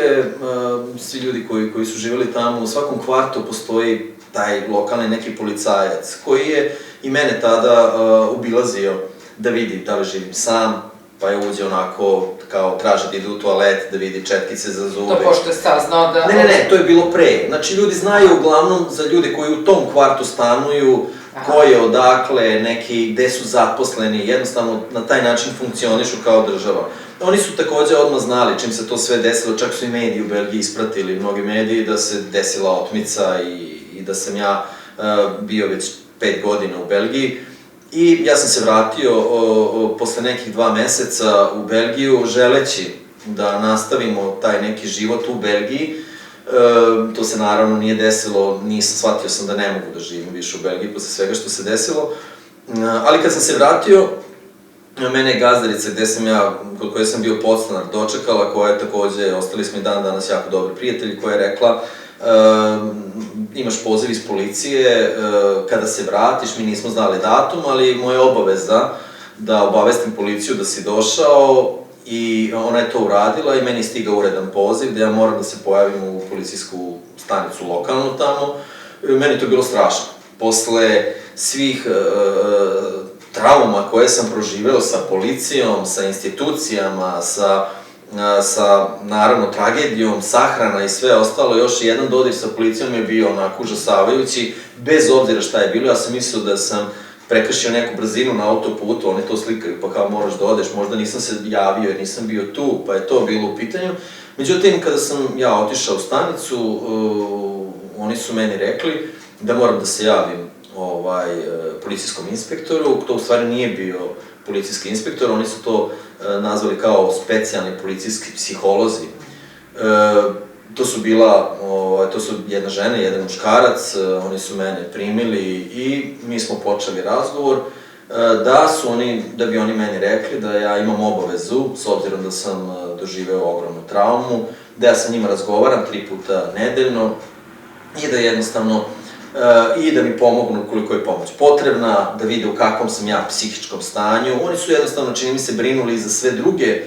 svi ljudi koji su živjeli tamo, u svakom kvartu postoji taj lokalni neki policajac koji je i mene tada obilazio da vidi da li živim sam, pa je uđe onako, kao traži da ide u toalet, da vidi četkice za zube. To pošto je saznao da... Ne, to je bilo pre. Znači, ljudi znaju uglavnom za ljude koji u tom kvartu stanuju, ko je odakle, neki, gde su zaposleni, jednostavno na taj način funkcionišu kao država. Oni su takođe odmah znali čim se to sve desilo, čak su i mediji u Belgiji ispratili, mnogi mediji, da se desila otmica i da sam ja bio već 5 godina u Belgiji. I ja sam se vratio posle nekih 2 meseca u Belgiju, želeći da nastavimo taj neki život u Belgiji. To se naravno nije desilo, shvatio sam da ne mogu da živim više u Belgiji posle svega što se desilo. Ali kad sam se vratio, mene je gazdarica kod koje sam bio podstanar dočekala, koja je takođe, ostali smo i dan danas jako dobri prijatelji, koja je rekla imaš poziv iz policije, kada se vratiš, mi nismo znali datum, ali moja obaveza da obavestim policiju da si došao i ona je to uradila i meni je stigao uredan poziv da ja moram da se pojavim u policijsku stanicu lokalnu tamo. Meni je to bilo strašno. Posle svih trauma koje sam proživeo sa policijom, sa institucijama, sa sa, naravno, tragedijom, sahrana i sve ostalo, još jedan dodir sa policijom je bio onako užasavajući, bez obzira šta je bilo. Ja sam mislio da sam prekršio neku brzinu na autoputu, oni to slikaju, pa kao moraš da odeš, možda nisam se javio jer nisam bio tu, pa je to bilo u pitanju. Međutim, kada sam ja otišao u stanicu, oni su meni rekli da moram da se javim policijskom inspektoru. To u stvari nije bio policijski inspektor, oni su to nazvali kao specijalni policijski psiholozi. To su jedna žena i jedan muškarac, oni su mene primili i mi smo počeli razgovor, da bi oni meni rekli da ja imam obavezu, s obzirom da sam doživeo ogromnu traumu, da ja sa njima razgovaram 3 puta nedeljno i da jednostavno i da mi pomognu koliko je pomoć potrebna, da vide u kakvom sam ja psihičkom stanju. Oni su jednostavno, čini mi se, brinuli za sve druge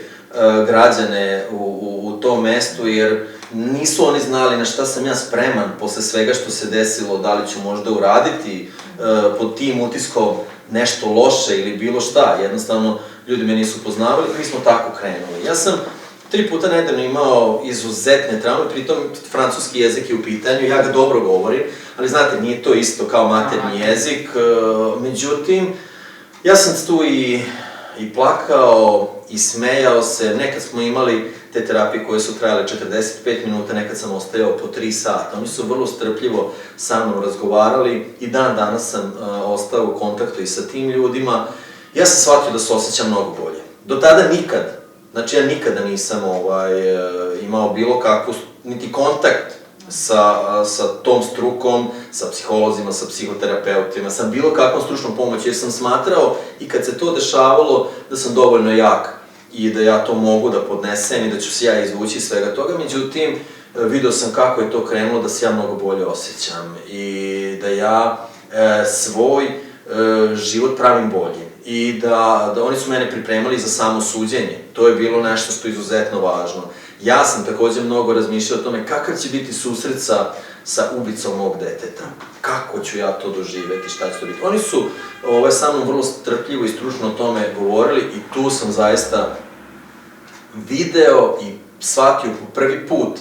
građane u tom mestu, jer nisu oni znali na šta sam ja spreman posle svega što se desilo, da li ću možda uraditi pod tim utiskom nešto loše ili bilo šta. Jednostavno, ljudi me nisu poznavali i mi smo tako krenuli. Ja sam 3 puta nedeljno imao izuzetne traume, pritom francuski jezik je u pitanju, ja ga dobro govorim, ali znate, nije to isto kao maternji jezik. Međutim, ja sam tu i plakao, i smejao se. Nekad smo imali te terapije koje su trajale 45 minuta, nekad sam ostajao po 3 sata. Oni su vrlo strpljivo sa mnom razgovarali i dan danas sam ostao u kontaktu i sa tim ljudima. Ja sam shvatio da se osjećam mnogo bolje. Do tada nikad, znači ja nikada nisam imao bilo kakvu, niti kontakt sa tom strukom, sa psiholozima, sa psihoterapeutima, sa bilo kakvom stručnom pomoći, jer sam smatrao i kad se to dešavalo da sam dovoljno jak i da ja to mogu da podnesem i da ću se ja izvući iz svega toga. Međutim, video sam kako je to krenulo, da se ja mnogo bolje osjećam i da ja svoj život pravim bolje. I da oni su mene pripremali za samo suđenje. To je bilo nešto što je izuzetno važno. Ja sam takođe mnogo razmišljao o tome kakav će biti susret sa ubicom mog deteta. Kako ću ja to doživeti, šta će to biti. Oni su sa mnom vrlo strpljivo i stručno o tome govorili i tu sam zaista video i shvatio po prvi put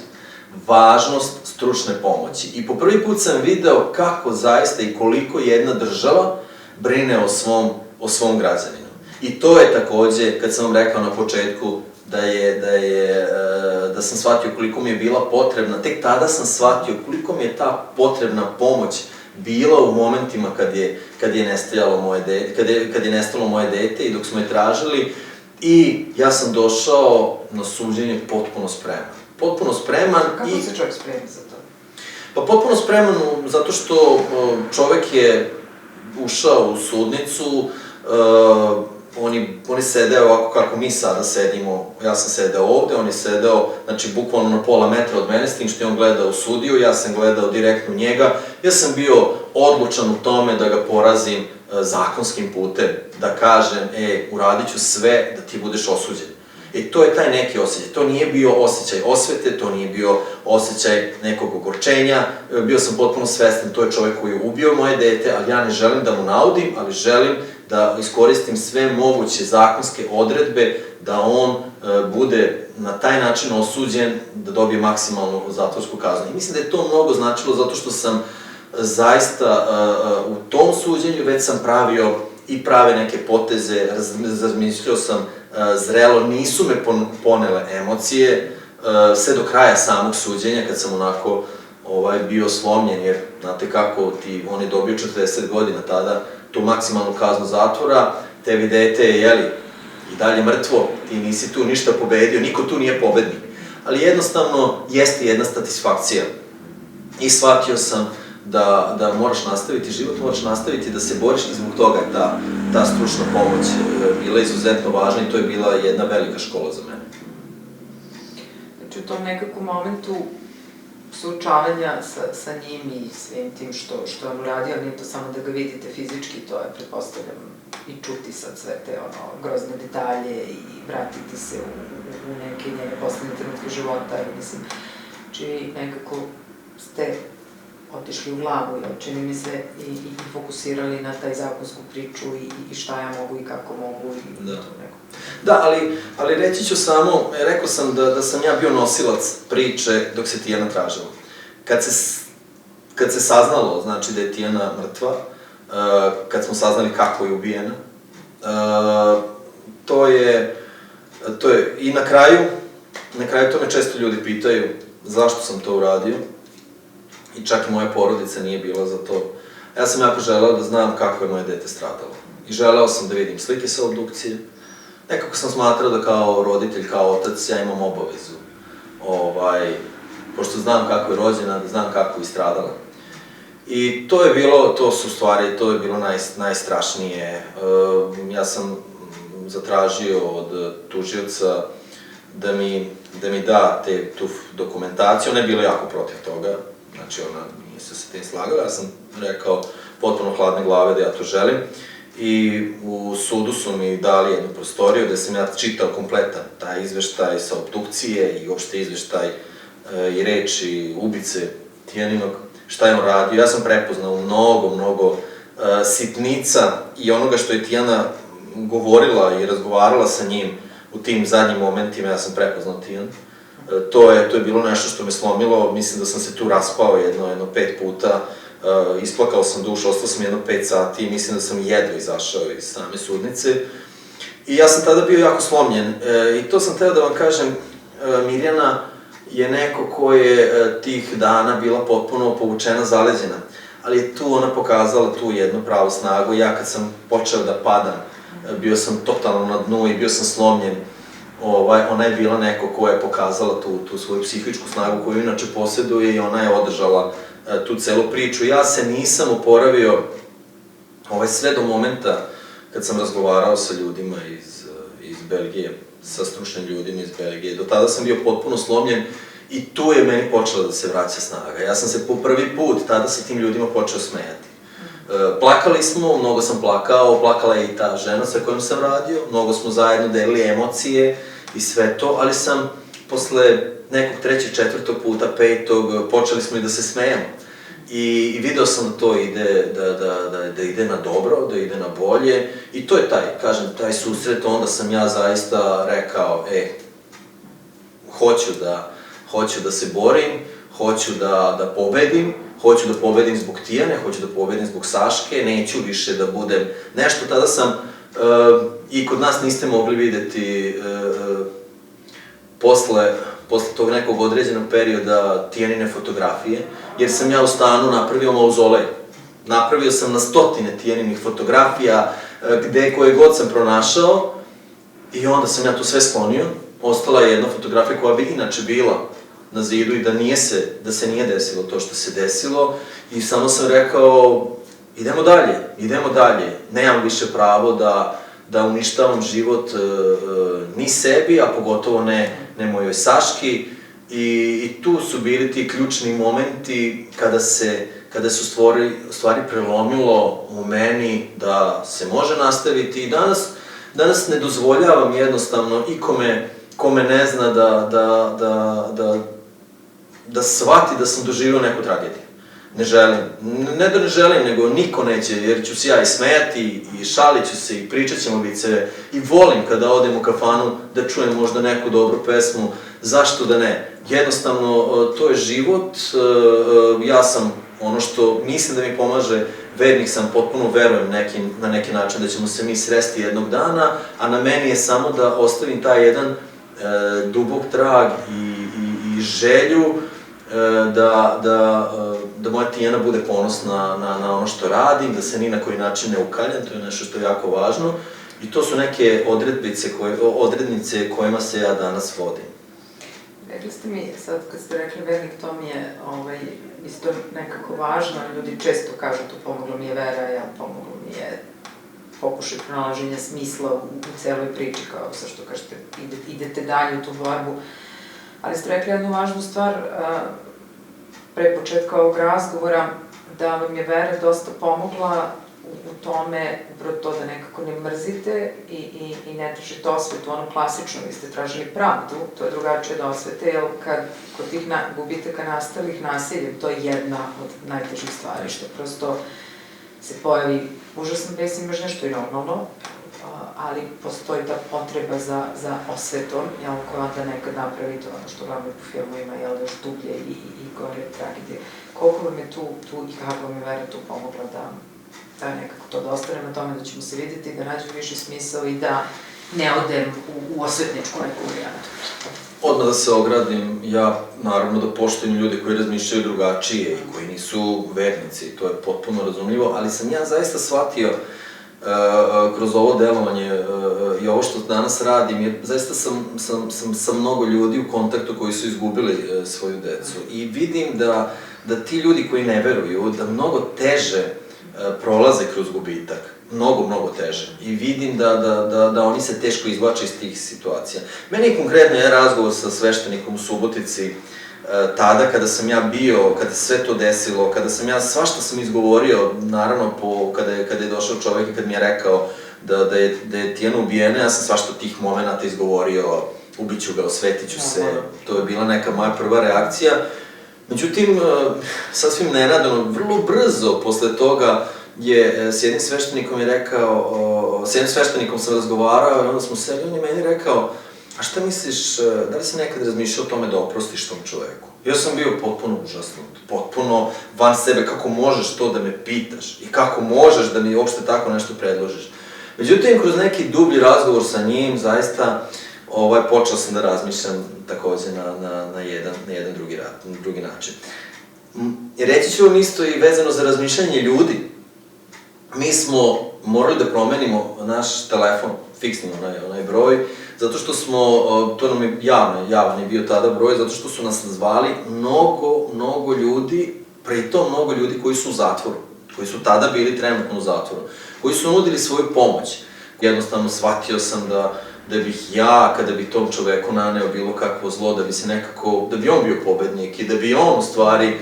važnost stručne pomoći. I po prvi put sam video kako zaista i koliko jedna država brine o svom građaninu. I to je takođe, kad sam vam rekao na početku, da sam shvatio koliko mi je bila potrebna, tek tada sam shvatio koliko mi je ta potrebna pomoć bila u momentima kad je nestalo moje dete i dok smo je tražili. I ja sam došao na suđenje potpuno spreman. Potpuno spreman i... Kako se čovjek spremi za to? Pa potpuno spreman zato što čovek je ušao u sudnicu, oni sede ovako kako mi sada sedimo, ja sam sedeo ovde, on je sedeo, znači, bukvalno na pola metra od mene, s tim što je on gledao sudiju, ja sam gledao direktno njega, ja sam bio odlučan u tome da ga porazim zakonskim putem, da kažem, uradit ću sve da ti budeš osuđen. To je taj neki osjećaj, to nije bio osjećaj osvete, to nije bio osjećaj nekog ogorčenja, bio sam potpuno svestan, to je čovek koji je ubio moje dete, ali ja ne želim da mu naudim, ali želim da iskoristim sve moguće zakonske odredbe, da on bude na taj način osuđen, da dobije maksimalnu zatvorsku kaznu. I mislim da je to mnogo značilo zato što sam zaista u tom suđenju već sam pravio i prave neke poteze, razmišljao sam zrelo, nisu me ponele emocije, sve do kraja samog suđenja, kad sam onako bio slomljen, jer znate kako, on je dobio 40 godina tada, tu maksimalnu kaznu zatvora, tebi dete je, jeli, i dalje mrtvo, ti nisi tu ništa pobedio, niko tu nije pobednik. Ali jednostavno, jeste jedna satisfakcija. I shvatio sam da moraš nastaviti život, moraš nastaviti da se boriš i zbog toga je ta stručna pomoć bila izuzetno važna i to je bila jedna velika škola za mene. Znači, u tom nekakvom momentu suočavanja sa njim i svim tim što vam uradio, nije to samo da ga vidite fizički, to je, pretpostavljam, i čuti sad sve te grozne detalje i vratiti se u neke njene poslednje trenutke života i mislim, znači nekako ste otišli u glavu, čini mi se, i fokusirali na taj zakonsku priču i šta ja mogu i kako mogu i to neko. Da, ali reći ću samo, rekao sam da sam ja bio nosilac priče dok se Tijana tražila. Kad se saznalo, znači da je Tijana mrtva, kad smo saznali kako je ubijena, to je, i na kraju to me često ljudi pitaju zašto sam to uradio, i čak i moja porodica nije bila za to. Ja sam jako želeo da znam kako je moje dete stradalo. I želeo sam da vidim slike sa obdukcije. Nekako sam smatrao da kao roditelj, kao otac, ja imam obavezu. Pošto znam kako je rođena, da znam kako je stradala. I to je bilo najstrašnije. Ja sam zatražio od tužioca da mi da tu dokumentaciju. Ona je bila jako protiv toga. Znači, ona nije se sa tim slagala. Ja sam rekao potpuno hladne glave da ja to želim. I u sudu su mi dali jednu prostoriju gde sam ja čitao kompletan taj izveštaj sa obdukcije i uopšte izveštaj i reči ubice Tijaninog, šta je on radio. Ja sam prepoznao mnogo sitnica i onoga što je Tijana govorila i razgovarala sa njim u tim zadnjim momentima, ja sam prepoznao Tijanu. To je bilo nešto što me slomilo, mislim da sam se tu raspao jedno 5 puta, isplakao sam dušu, ostao sam 5 sati i mislim da sam jedva izašao iz same sudnice. I ja sam tada bio jako slomljen i to sam teo da vam kažem, Mirjana je neko ko je tih dana bila potpuno povučena, zaleđena, ali je tu ona pokazala tu jednu pravu snagu. Ja kad sam počeo da padam, bio sam totalno na dnu i bio sam slomljen. Ona je bila neko koja je pokazala tu svoju psihičku snagu koju inače posjeduje i ona je održala tu celu priču. Ja se nisam oporavio sve do momenta kad sam razgovarao sa ljudima iz Belgije, sa stručnim ljudima iz Belgije. Do tada sam bio potpuno slomljen i tu je meni počela da se vraća snaga. Ja sam se po prvi put tada sa tim ljudima počeo smejati. Plakali smo, mnogo sam plakao, plakala je i ta žena sa kojom sam radio, mnogo smo zajedno delili emocije i sve to, ali sam posle nekog 3., 4. puta, 5. počeli smo i da se smejamo. I video sam da to ide, da ide na dobro, da ide na bolje i to je taj susret, onda sam ja zaista rekao, hoću da se borim, hoću da pobedim, hoću da pobedim zbog Tijane, hoću da pobedim zbog Saške, neću više da budem nešto. Tada sam, i kod nas niste mogli videti, posle tog nekog određenog perioda Tijanine fotografije, jer sam ja u stanu napravio mauzolej. Napravio sam na 100 Tijaninih fotografija, koje god sam pronašao, i onda sam ja to sve sklonio. Ostala je jedna fotografija koja bi inače bila na zidu i da se nije desilo to što se desilo, i samo sam rekao, idemo dalje, nemam više pravo da uništavam život ni sebi, a pogotovo ne mojoj Saški, i tu su bili ti ključni momenti kada se stvari prelomilo u meni da se može nastaviti, i danas ne dozvoljavam jednostavno kome ne zna da shvati da sam doživio neku tragediju. Ne želim. Ne da ne želim, nego niko neće, jer ću se ja i smejati, i šalit ću se, i pričat ćemo viceve, i volim kada odem u kafanu da čujem možda neku dobru pesmu, zašto da ne. Jednostavno, to je život, ja sam ono što mislim da mi pomaže, vernik sam, potpuno verujem na neki način da ćemo se mi sresti jednog dana, a na meni je samo da ostavim taj jedan dubok trag i želju da moja Tijana bude ponosna na ono što radim, da se ni na koji način ne ukaljam, to je nešto što je jako važno, i to su neke odrednice kojima se ja danas vodim. Rekli ste mi, sad kad ste rekli vernik, to mi je isto nekako važno, ljudi često kažu to pomoglo mi je vera, pomoglo mi je pokušaj pronalaženja smisla u celoj priči, kao sa što kažete, idete dalje u tu borbu. Ali ste rekli jednu važnu stvar, pre početka ovog razgovora, da vam je vera dosta pomogla u tome, upravo to da nekako ne mrzite i ne tražite osvetu, ono klasično, vi ste tražili pravdu, to je drugačije od osvete, jer kad kod tih gubitaka nastalih nasiljem, to je jedna od najtežih stvari, što prosto se pojavi užasna bes i mržnja, što je normalno, ali postoji ta potreba za osvetom, koja onda nekad napravi to ono što glavno po filmu ima, još dublje i gore tragedije. Koliko vam je tu i kako vam je vera tu pomogla da nekako to da ostane na tome, da ćemo se vidjeti, da nađem više smisao i da ne odem u osvetničku neku varijantu? Odmah da se ogradim, ja naravno da poštujem ljude koji razmišljaju drugačije i koji nisu vernici, to je potpuno razumljivo, ali sam ja zaista shvatio kroz ovo delovanje i ovo što danas radim, jer zaista sam sa mnogo ljudi u kontaktu koji su izgubili svoju decu i vidim da ti ljudi koji ne veruju, da mnogo teže prolaze kroz gubitak, mnogo teže. I vidim da oni se teško izvlače iz tih situacija. Meni je konkretno jedan razgovor sa sveštenikom u Subotici, tada kada sam ja bio, kada se sve to desilo, kada sam ja svašta sam izgovorio, naravno kada je došao čovek i kad mi je rekao da je Tijana ubijena, ja sam svašta tih momenta izgovorio, ubiću ga, osvetiću se, to je bila neka moja prva reakcija. Međutim, sasvim nenadano, vrlo brzo posle toga s jednim sveštenikom je rekao, s jednim sveštenikom sam razgovarao i onda smo seli, on je meni rekao, a šta misliš, da li si nekad razmišljao o tome da oprostiš tom čoveku? Ja sam bio potpuno užasnut, potpuno van sebe, kako možeš to da me pitaš i kako možeš da mi uopšte tako nešto predložiš. Međutim, kroz neki dublji razgovor sa njim, zaista počeo sam da razmišljam takođe na jedan drugi način. Reći ću vam isto i vezano za razmišljanje ljudi. Mi smo morali da promenimo naš telefon, fiksni onaj broj, zato što smo, to nam je javan je bio tada broj, zato što su nas zvali mnogo ljudi, pritom mnogo ljudi koji su u zatvoru, koji su tada bili trenutno u zatvoru, koji su nudili svoju pomoć. Jednostavno shvatio sam da bih ja, kada bi tom čoveku naneo bilo kakvo zlo, da bi se nekako, da bi on bio pobednik i da bi on u stvari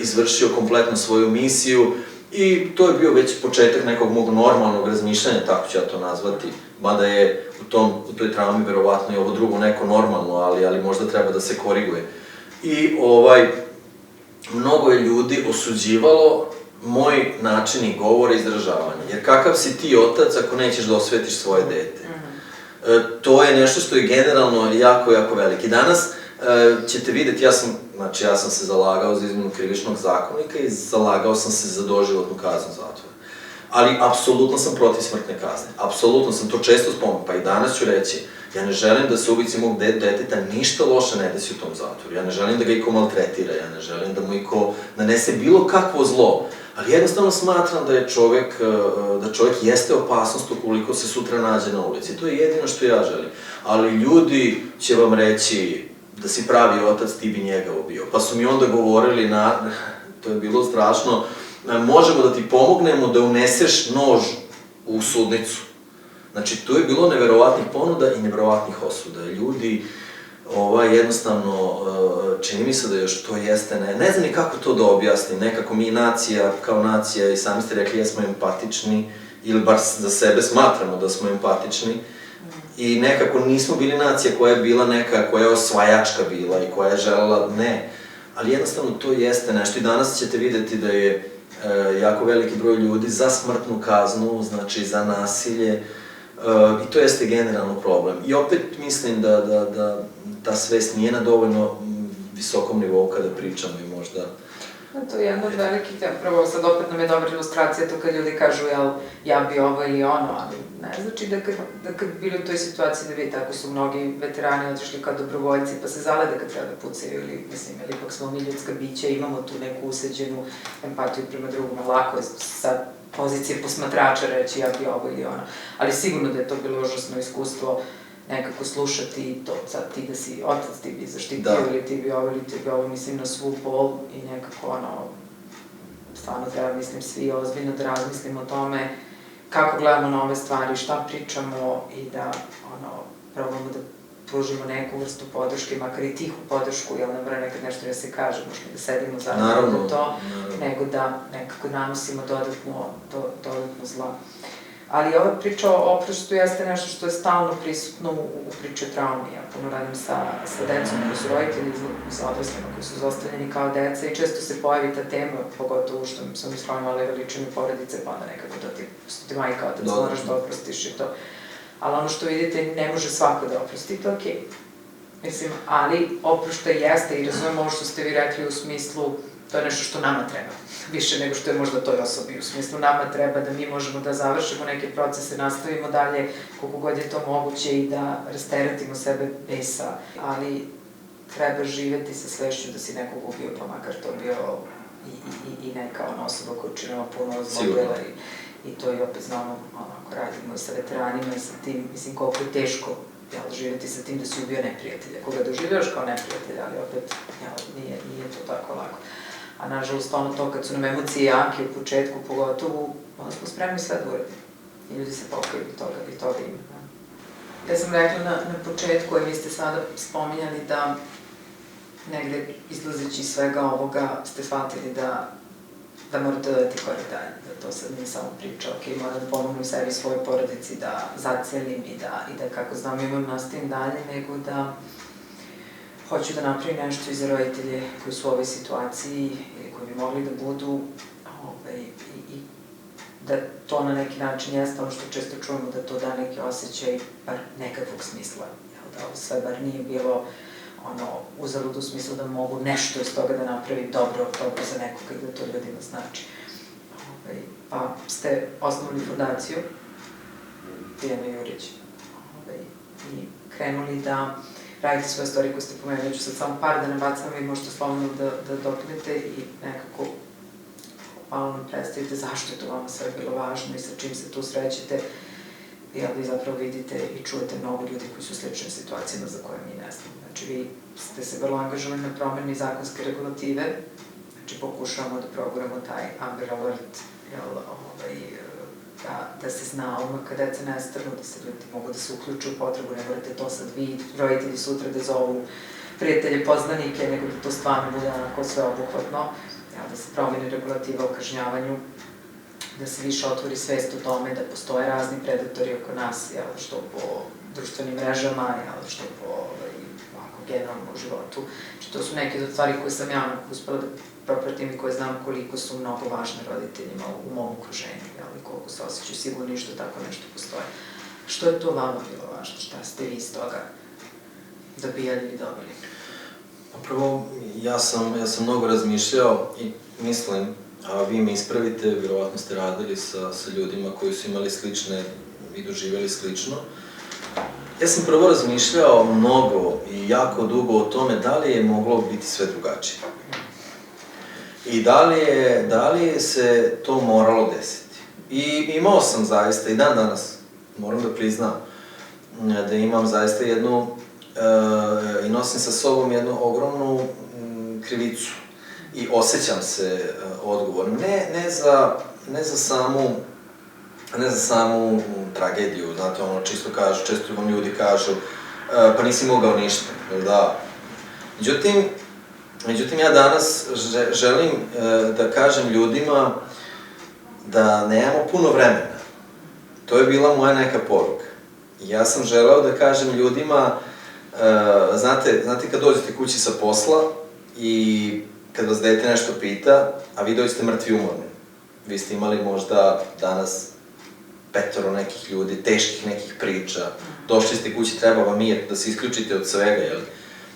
izvršio kompletno svoju misiju. I to je bio već početak nekog mog normalnog razmišljanja, tako ću ja to nazvati, mada je u toj traumi verovatno i ovo drugo neko normalno, ali možda treba da se koriguje. I mnogo je ljudi osuđivalo moj način i govora i izražavanja, jer kakav si ti otac ako nećeš da osvetiš svoje dete? To je nešto što je generalno jako veliki. Danas ćete videti, ja sam se zalagao za izmenu krivičnog zakonika i zalagao sam se za doživotnu kaznu zatvora. Ali apsolutno sam protiv smrtne kazne. Apsolutno sam to često spomenuo, pa i danas ću reći, ja ne želim da se ubici mog deteta ništa loše ne desi u tom zatvoru. Ja ne želim da ga iko maltretira, ja ne želim da mu iko nanese bilo kakvo zlo. Ali jednostavno smatram da čovek jeste opasnost ukoliko se sutra nađe na ulici. To je jedino što ja želim. Ali ljudi će vam reći da si pravi otac, ti bi njega ubio. Pa su mi onda govorili, to je bilo strašno, možemo da ti pomognemo da uneseš nož u sudnicu. Znači, tu je bilo neverovatnih ponuda i neverovatnih osuda. Ljudi, jednostavno, čini mi se da još to jeste, ne znam ni kako to da objasnim, nekako mi nacija, kao nacija, i sami ste rekli, jesmo empatični, ili bar za sebe smatramo da smo empatični, i nekako nismo bili nacija koja je bila neka, koja je osvajačka bila i koja je želela, ne, ali jednostavno to jeste nešto i danas ćete videti da je jako veliki broj ljudi za smrtnu kaznu, znači za nasilje, i to jeste generalno problem. I opet mislim da ta svest nije na dovoljno visokom nivou kada pričamo i možda... To je jedna od velikih, prvo sad opet nam je dobra ilustracija to kad ljudi kažu ja bi ovo ili ono, ali ne znači da kad bili u toj situaciji da vidite ako su mnogi veterani otišli kao dobrovoljci pa se zalede kad treba da pucaju ili mislim, ili ipak smo mi ljudska bića, imamo tu neku useđenu empatiju prema drugima, lako je sa pozicije posmatrača reći ja bi ovo ili ono, ali sigurno da je to bilo užasno iskustvo nekako slušati to, sad ti da si otac, ti bi zaštitio ili ti bi ovo, mislim na svu bol i nekako stvarno treba, mislim, svi ozbiljno da razmislimo o tome kako gledamo na ove stvari, šta pričamo i da probamo da pružimo neku vrstu podrške, makar i tihu podršku, jel ne mora nekad nešto da se kaže, možemo da sedimo zajedno da to, nego da nekako nanosimo dodatno zla. Ali ova priča o oprostu jeste nešto što je stalno prisutno u priči o traumi. Ja puno radim sa decom koji su roditelji, sa odraslima koji su zostavljeni kao deca i često se pojavi ta tema, pogotovo što sam ispravljala veličine porodice, pa onda nekako da ti majka otac moraš da oprostiš i to. Ali ono što vidite, ne može svako da oprosti, to je okej. Mislim, ali oproštaj jeste i razumijem ovo što ste vi rekli u smislu, to je nešto što nama treba, više nego što je možda toj osobi. U smislu nama treba da mi možemo da završimo neke procese, nastavimo dalje koliko god je to moguće i da rasteretimo sebe besa, ali treba živeti sa svešću da si nekog ubio, pa makar to bio i neka ona osoba koja učinila puno zlodela i to i opet znamo, onako radimo sa veteranima i sa tim, mislim koliko je teško živeti sa tim da si ubio neprijatelja, koga doživljaš kao neprijatelja, ali opet nije to tako lako. A nažalost ono to kad su nam emocije jake u početku pogotovo, onda smo spremni sve da uradimo. I ljudi se pokaju i toga ima. Ja sam rekla na početku, a vi ste sada spominjali da negde izlazeći iz svega ovoga ste shvatili da morate da date korak dalje, da to sad nije samo priča, ok, moram da pomognu sebi i svojoj porodici, da zacelim i da kako znam imam nastavim dalje, nego da hoću da napravim nešto i za roditelje koji su u ovoj situaciji ili koji bi mogli da budu i da to na neki način jeste ono što često čujemo, da to da neki osjećaj bar nekakvog smisla, da ovo sve bar nije bilo uzalud u smislu da mogu nešto iz toga da napravim dobro za nekoga i da to ljudima znači. Pa ste osnovali fondaciju Tijana Jurić i krenuli da radite svoje stvari koje ste pomenuli. Ću sad samo par da ne bacam i možete slovno da dopunete i nekako malo nam predstavite zašto je to vama sve bilo važno i sa čim se tu srećete. I vi zapravo vidite i čujete mnogo ljudi koji su u sličnim situacijama za koje mi ne znamo. Znači, vi ste se vrlo angažovali na promeni zakonske regulative, znači pokušavamo da proguramo taj Amber Alert, da se zna odmah kada deca nestanu, da se ljudi mogu da se uključu u potrebu, ne morate to sad vi, roditelji sutra da zovu prijatelje, poznanike, nego da to stvarno bude onako sveobuhvatno, da se promeni regulativa o kažnjavanju, da se više otvori svest o tome da postoje razni predatori oko nas, što po društvenim mrežama, što po generalnom životu. Znači, to su neke od stvari koje sam ja uspela da propratim i koje znam koliko su mnogo važne roditeljima u mom okruženju, koliko se osjećaju sigurni što tako nešto postoje. Što je to vama bilo važno? Šta ste vi iz toga dobijali ili dobili? Prvo, ja sam mnogo razmišljao i mislim, a vi me ispravite, vjerovatno ste radili sa ljudima koji su imali slične i doživjeli slično. Ja sam prvo razmišljao mnogo i jako dugo o tome da li je moglo biti sve drugačije. I da li je se to moralo desiti. I imao sam zaista, i dan danas, moram da priznam, da imam zaista jednu, i nosim sa sobom jednu ogromnu krivicu. I osjećam se odgovornim. Ne za samu tragediju, znate, ono čisto kažu, često vam ljudi kažu, pa nisi mogao ništa, jel da? Međutim, ja danas želim da kažem ljudima da nemamo puno vremena. To je bila moja neka poruka. Ja sam želeo da kažem ljudima, znate kad dođete kući sa posla i kad vas dete nešto pita, a vi dođete mrtvi umorni. Vi ste imali možda danas 5 nekih ljudi, teških nekih priča, došli ste kući, treba vam mir, da se isključite od svega, jel?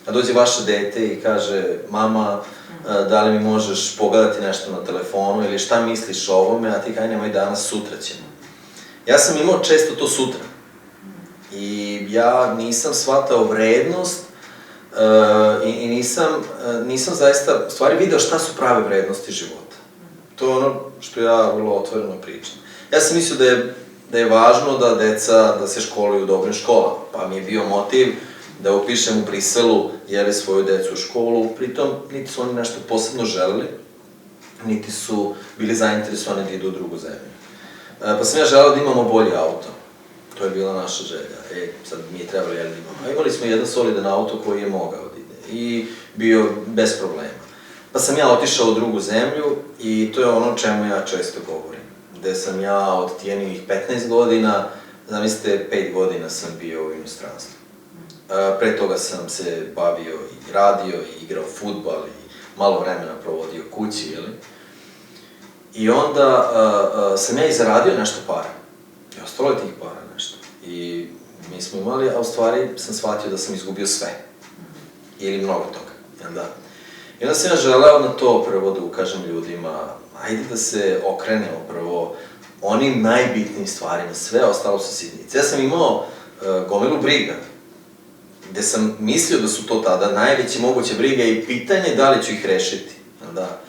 A dođe vaše dete i kaže, mama, da li mi možeš pogledati nešto na telefonu ili šta misliš o ovome, a ti kaj nemoj danas, sutra ćemo. Ja sam imao često to sutra. I ja nisam shvatao vrednost i nisam zaista, stvari video šta su prave vrednosti života. To je ono što ja vrlo otvoreno pričam. Ja sam mislio da je važno da deca, da se školuju u dobrim školama, pa mi je bio motiv da upišem u Briselu, svoju decu u školu, pritom niti su oni nešto posebno želeli, niti su bili zainteresovani da idu u drugu zemlju. Pa sam ja želeo da imamo bolji auto. To je bila naša želja. Sad mi je trebalo jedan imamo. A imali smo jedan solidan auto koji je mogao da ide i bio bez problema. Pa sam ja otišao u drugu zemlju i to je ono o čemu ja često govorim. Gde sam ja od tijenih 15 godina, zamislite, 5 godina sam bio u inostranstvu. Pre toga sam se bavio i radio i igrao fudbal i malo vremena provodio kući, jeli? I onda sam ja i zaradio nešto para. I ostalo je tih para nešto. I mi smo imali, a u stvari sam shvatio da sam izgubio sve. Ili mnogo toga, jel da? I onda sam ja želeo na to prvo da ukažem ljudima, ajde da se okrenemo prvo onim najbitnijim stvarima, sve ostalo su sitnice. Ja sam imao gomilu briga, gde sam mislio da su to tada najveće moguće brige i pitanje da li ću ih rešiti, jel da?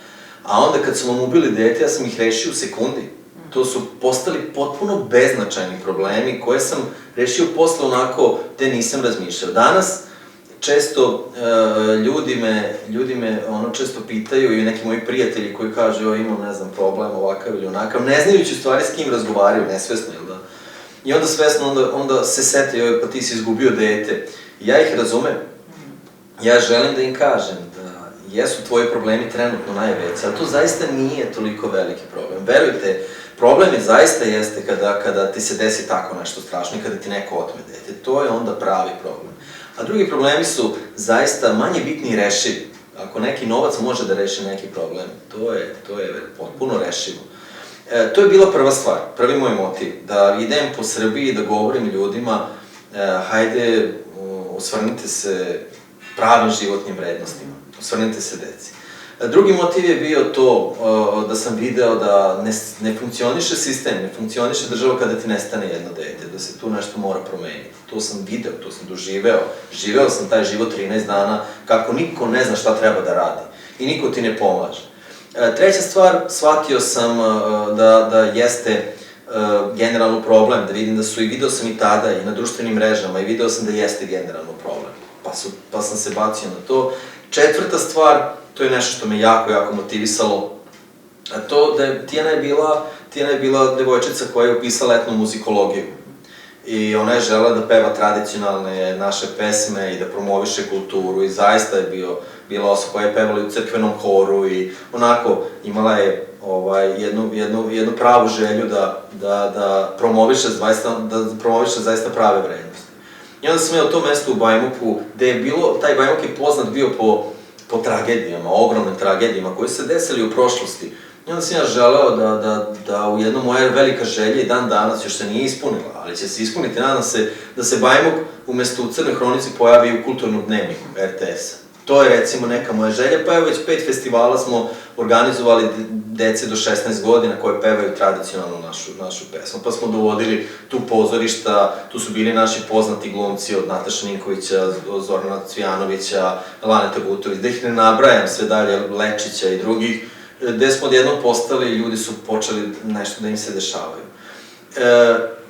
A onda kad su vam ubili dete, ja sam ih rešio u sekundi. To su postali potpuno beznačajni problemi koje sam rešio posle onako te nisam razmišljao. Danas često ljudi me često pitaju i neki moji prijatelji koji kažu imam, ne znam, problem ovakav ili onakav, ne znajući u stvari s kim razgovaraju, nesvesno, jel da? I onda svesno, onda se sete, pa ti si izgubio dete. Ja ih razumem. Ja želim da im kažem da jesu tvoji problemi trenutno najveći, ali to zaista nije toliko veliki problem. Verujte, problem je zaista jeste kada ti se desi tako nešto strašno i kada ti neko otme dete. To je onda pravi problem. A drugi problemi su zaista manje bitni i rešivi. Ako neki novac može da reši neki problem, to je potpuno rešivo. To je bila prva stvar, prvi moj motiv, da idem po Srbiji i da govorim ljudima, hajde, osvrnite se pravim životnim vrednostima, osvrnite se deci. Drugi motiv je bio to da sam video da ne funkcioniše sistem, ne funkcioniše država kada ti nestane jedno dete, da se tu nešto mora promeniti. To sam video, to sam doživeo, živeo sam taj život 13 dana kako niko ne zna šta treba da radi i niko ti ne pomaže. Treća stvar, shvatio sam da jeste generalno problem, da vidim da su i video sam i tada i na društvenim mrežama i video sam da jeste generalno problem, pa sam se bacio na to. Četvrta stvar, to je nešto što me jako motivisalo, a to da Tijana je bila devojčica koja je upisala etnomuzikologiju. I ona je želela da peva tradicionalne naše pesme i da promoviše kulturu i zaista je bila osoba koja je pevala u crkvenom horu i onako imala je jednu pravu želju da promoviše zaista prave vrednosti. I onda sam ja u tom mestu u Bajmoku, gde je bilo, taj Bajmok je poznat bio po tragedijama, ogromnim tragedijama koje su se desili u prošlosti. I onda sam ja želeo da u jedno moja velika želja i dan danas još se nije ispunila, ali će se ispuniti, nadam se, da se Bajmok umesto u Crnoj hronici pojavi u kulturnom dnevniku RTS-a. To je recimo neka moja želja, pa evo već 5 festivala smo organizovali dece do 16 godina koje pevaju tradicionalnu našu pesmu. Pa smo dovodili tu pozorišta, tu su bili naši poznati glumci od Nataše Ninkovića, Zorana Cvijanovića, Laneta Gutović, da ih ne nabrajam sve dalje, Lečića i drugih, gde smo odjednom postali i ljudi su počeli nešto da im se dešavaju.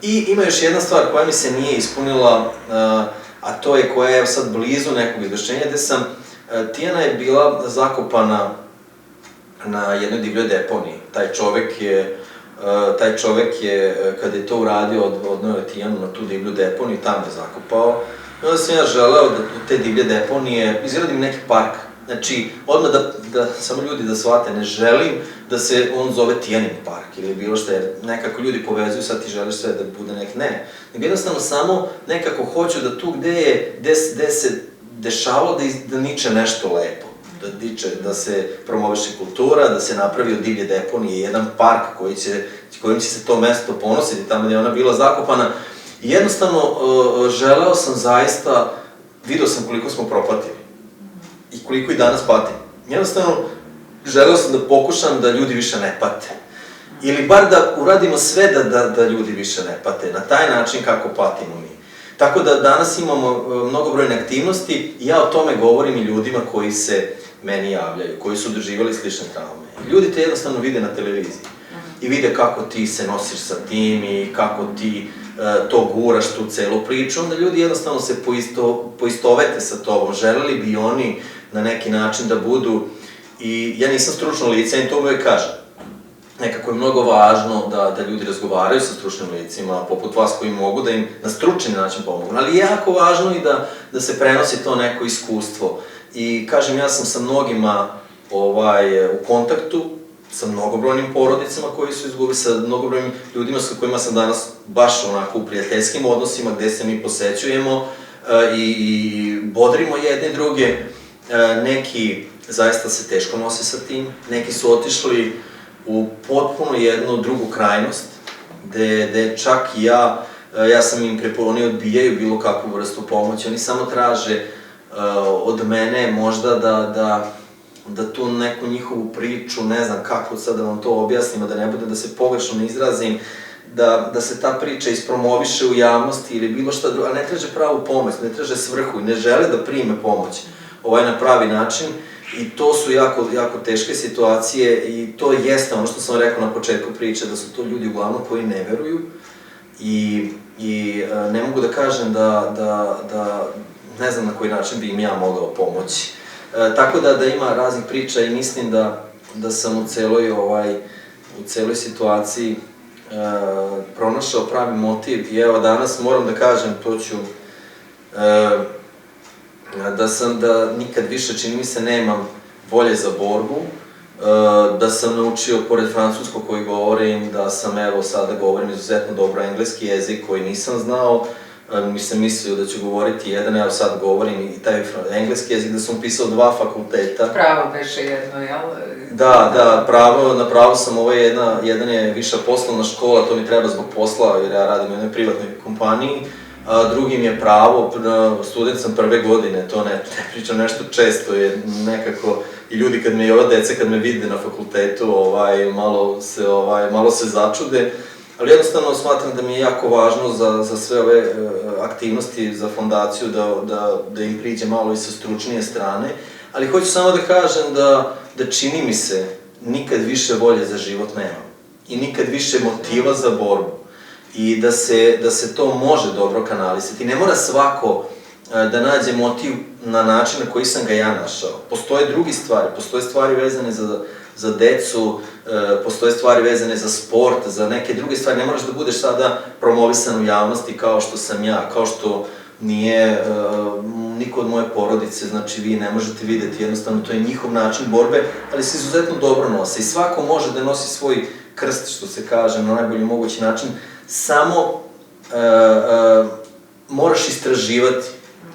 I ima još jedna stvar koja mi se nije ispunila, a to je koja je sad blizu nekog izvršenja, gde sam, Tijana je bila zakopana na jednoj divljoj deponiji. Taj čovek je, kada je to uradio, odneo je Tijanu na tu divlju deponiju i tamo je zakopao. I onda sam ja želeo da u te divlje deponije izgradim neki park. Znači, odmah da samo ljudi da shvate, ne želim da se on zove Tijanin park ili bilo što, jer nekako ljudi povezuju, sad ti želiš sve da bude ne. Nego jednostavno samo nekako hoću da tu gde se dešavalo da niče nešto lepo, da se promoviše kultura, da se napravi od divlje deponije jedan park kojim će se to mesto ponositi, tamo gde je ona bila zakopana. I jednostavno želeo sam zaista, video sam koliko smo propatili i koliko i danas patim. Jednostavno, želeo sam da pokušam da ljudi više ne pate. Ili bar da uradimo sve da ljudi više ne pate, na taj način kako patimo mi. Tako da danas imamo mnogobrojne aktivnosti i ja o tome govorim i ljudima koji se meni javljaju, koji su doživjeli slične traume. Ljudi te jednostavno vide na televiziji i vide kako ti se nosiš sa tim i kako ti to guraš, tu celu priču, onda ljudi jednostavno se poistovete sa tobom, želeli bi oni na neki način da budu, i ja nisam stručno lice, ja im to uvek kažem. nekako je mnogo važno da ljudi razgovaraju sa stručnim licima, poput vas koji mogu da im na stručni način pomogu, ali je jako važno i da se prenosi to neko iskustvo. I kažem, ja sam sa mnogima u kontaktu, sa mnogobrojnim porodicama koji su izgubili, sa mnogobrojnim ljudima sa kojima sam danas baš onako u prijateljskim odnosima, gde se mi posećujemo i bodrimo jedne druge. Neki zaista se teško nose sa tim, neki su otišli u potpuno jednu drugu krajnost, gde čak i ja sam im oni odbijaju bilo kakvu vrstu pomoći, oni samo traže od mene možda da tu neku njihovu priču, ne znam kako sad da vam to objasnim, da ne bude da se pogrešno ne izrazim, da se ta priča ispromoviše u javnosti ili bilo šta drugo, a ne traže pravu pomoć, ne traže svrhu i ne žele da prime pomoć na pravi način. I to su jako, jako teške situacije i to jeste ono što sam rekao na početku priče, da su to ljudi uglavnom koji ne veruju i ne mogu da kažem da ne znam na koji način bi im ja mogao pomoći. Tako da ima raznih priča i mislim da sam u celoj situaciji pronašao pravi motiv i evo danas moram da kažem, to ću da nikad više, čini mi se, nemam volje za borbu, da sam naučio, pored francuskog koji govorim, da sam, evo, sada govorim izuzetno dobro engleski jezik koji nisam znao, nisam mislio da ću govoriti jedan, evo sad govorim i taj engleski jezik, da sam upisao 2 fakulteta. Pravo beše jedno, jel? Da, na pravo sam, jedan je viša poslovna škola, to mi treba zbog posla, jer ja radim u jednoj privatnoj kompaniji, a drugim je pravo, student sam prve godine, to ne pričam nešto često, je nekako, i ljudi i ova deca kad me vide na fakultetu, malo se začude, ali jednostavno smatram da mi je jako važno za sve ove aktivnosti, za fondaciju, da im priđe malo i sa stručnije strane, ali hoću samo da kažem da čini mi se nikad više volje za život nemam i nikad više motiva za borbu. I da se to može dobro kanalisati. Ne mora svako da nađe motiv na način na koji sam ga ja našao. Postoje drugi stvari, postoje stvari vezane za decu, postoje stvari vezane za sport, za neke druge stvari. Ne moraš da budeš sada promovisan u javnosti kao što sam ja, kao što nije niko od moje porodice, znači vi ne možete videti, jednostavno to je njihov način borbe, ali se izuzetno dobro nose i svako može da nosi svoj krst, što se kaže, na najbolji mogući način, samo moraš istraživati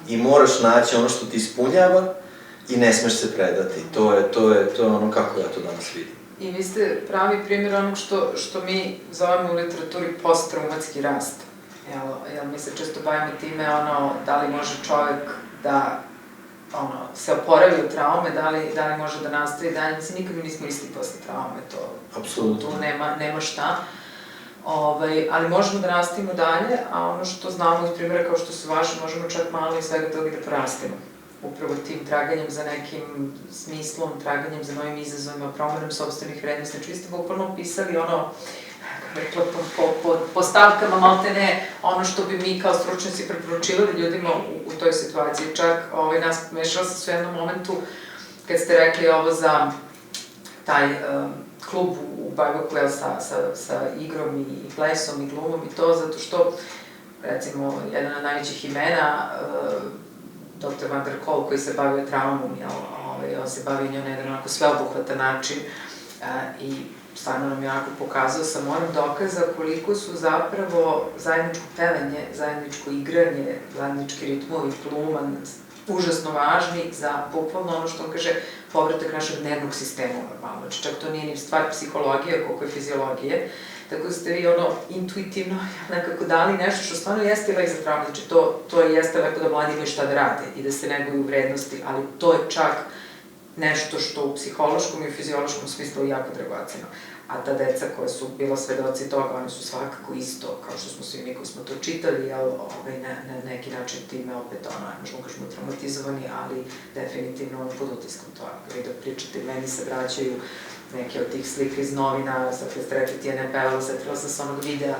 i moraš naći ono što ti ispunjava i ne smeš se predati. To je ono kako ja to danas vidim. I vi ste pravi primjer onog što mi zovemo u literaturi posttraumatski rast. Jel, mi se često bavimo time, da li može čovek da se oporavi od traume, da li može da nastavi dalje. Mislim, nikad mi nismo isti posle traume, tu nema šta. Ali možemo da nastavimo dalje, a ono što znamo iz primjera kao što su vaše, možemo čak malo i svega toga da porastimo. Upravo tim traganjem za nekim smislom, traganjem za novim izazovima, promenom sopstvenih vrednosti. Znači, vi ste bukvalno opisali po stavkama malte ne ono što bi mi kao stručnjaci preporučivali ljudima u toj situaciji. Čak mešala sam se u jednom momentu kad ste rekli ovo za taj klub u Bajvoku sa igrom i plesom i glumom i to, zato što, recimo, jedan od najvećih imena, dr. Van der Kolk, koji se bavio traumom, on se bavio njom na jedan onako sveobuhvatan način i stvarno nam je onako pokazao sa morim dokaza koliko su zapravo zajedničko pevanje, zajedničko igranje, zajednički ritmovi, gluma, užasno važni za bukvalno ono što on kaže povratak našeg nervnog sistema normalno. Znači čak to nije ni stvar psihologije koliko je fiziologije, tako da ste vi intuitivno nekako dali nešto što stvarno jeste lek za traumu. Znači to jeste lepo da mladi imaju šta da rade i da se neguju vrednosti, ali to je čak nešto što u psihološkom i fiziološkom smislu je jako dragoceno. A ta deca koja su bila svedoci toga, oni su svakako isto, kao što smo svi mi koji smo to čitali, na neki način time opet, možemo kažemo traumatizovani, ali definitivno pod utiskom toga. Vi da pričate, meni se vraćaju neke od tih slika iz novina, sad kad ste rekli Tijana pevala, setila sam se onog videa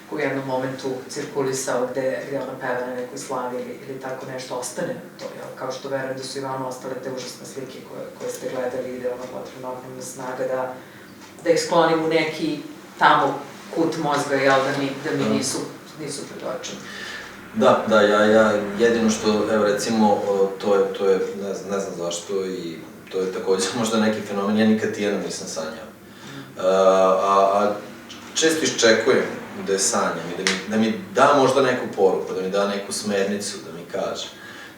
koji u jednom momentu cirkulisao gde ona peva na nekoj slavi ili tako nešto, ostane to, kao što verujem da su i vama ostale te užasne slike koje ste gledali i da je potrebna ogromna snaga da da ih sklonim u neki tamo kut mozga, jel, da mi nisu pred očima. Da, ja jedino što, evo recimo, to je, ne znam zašto i to je također možda neki fenomen, ja nikad Tijanu nisam sanjao. A često iščekujem da je sanjam i da mi da možda neku poruku, da mi da neku smernicu,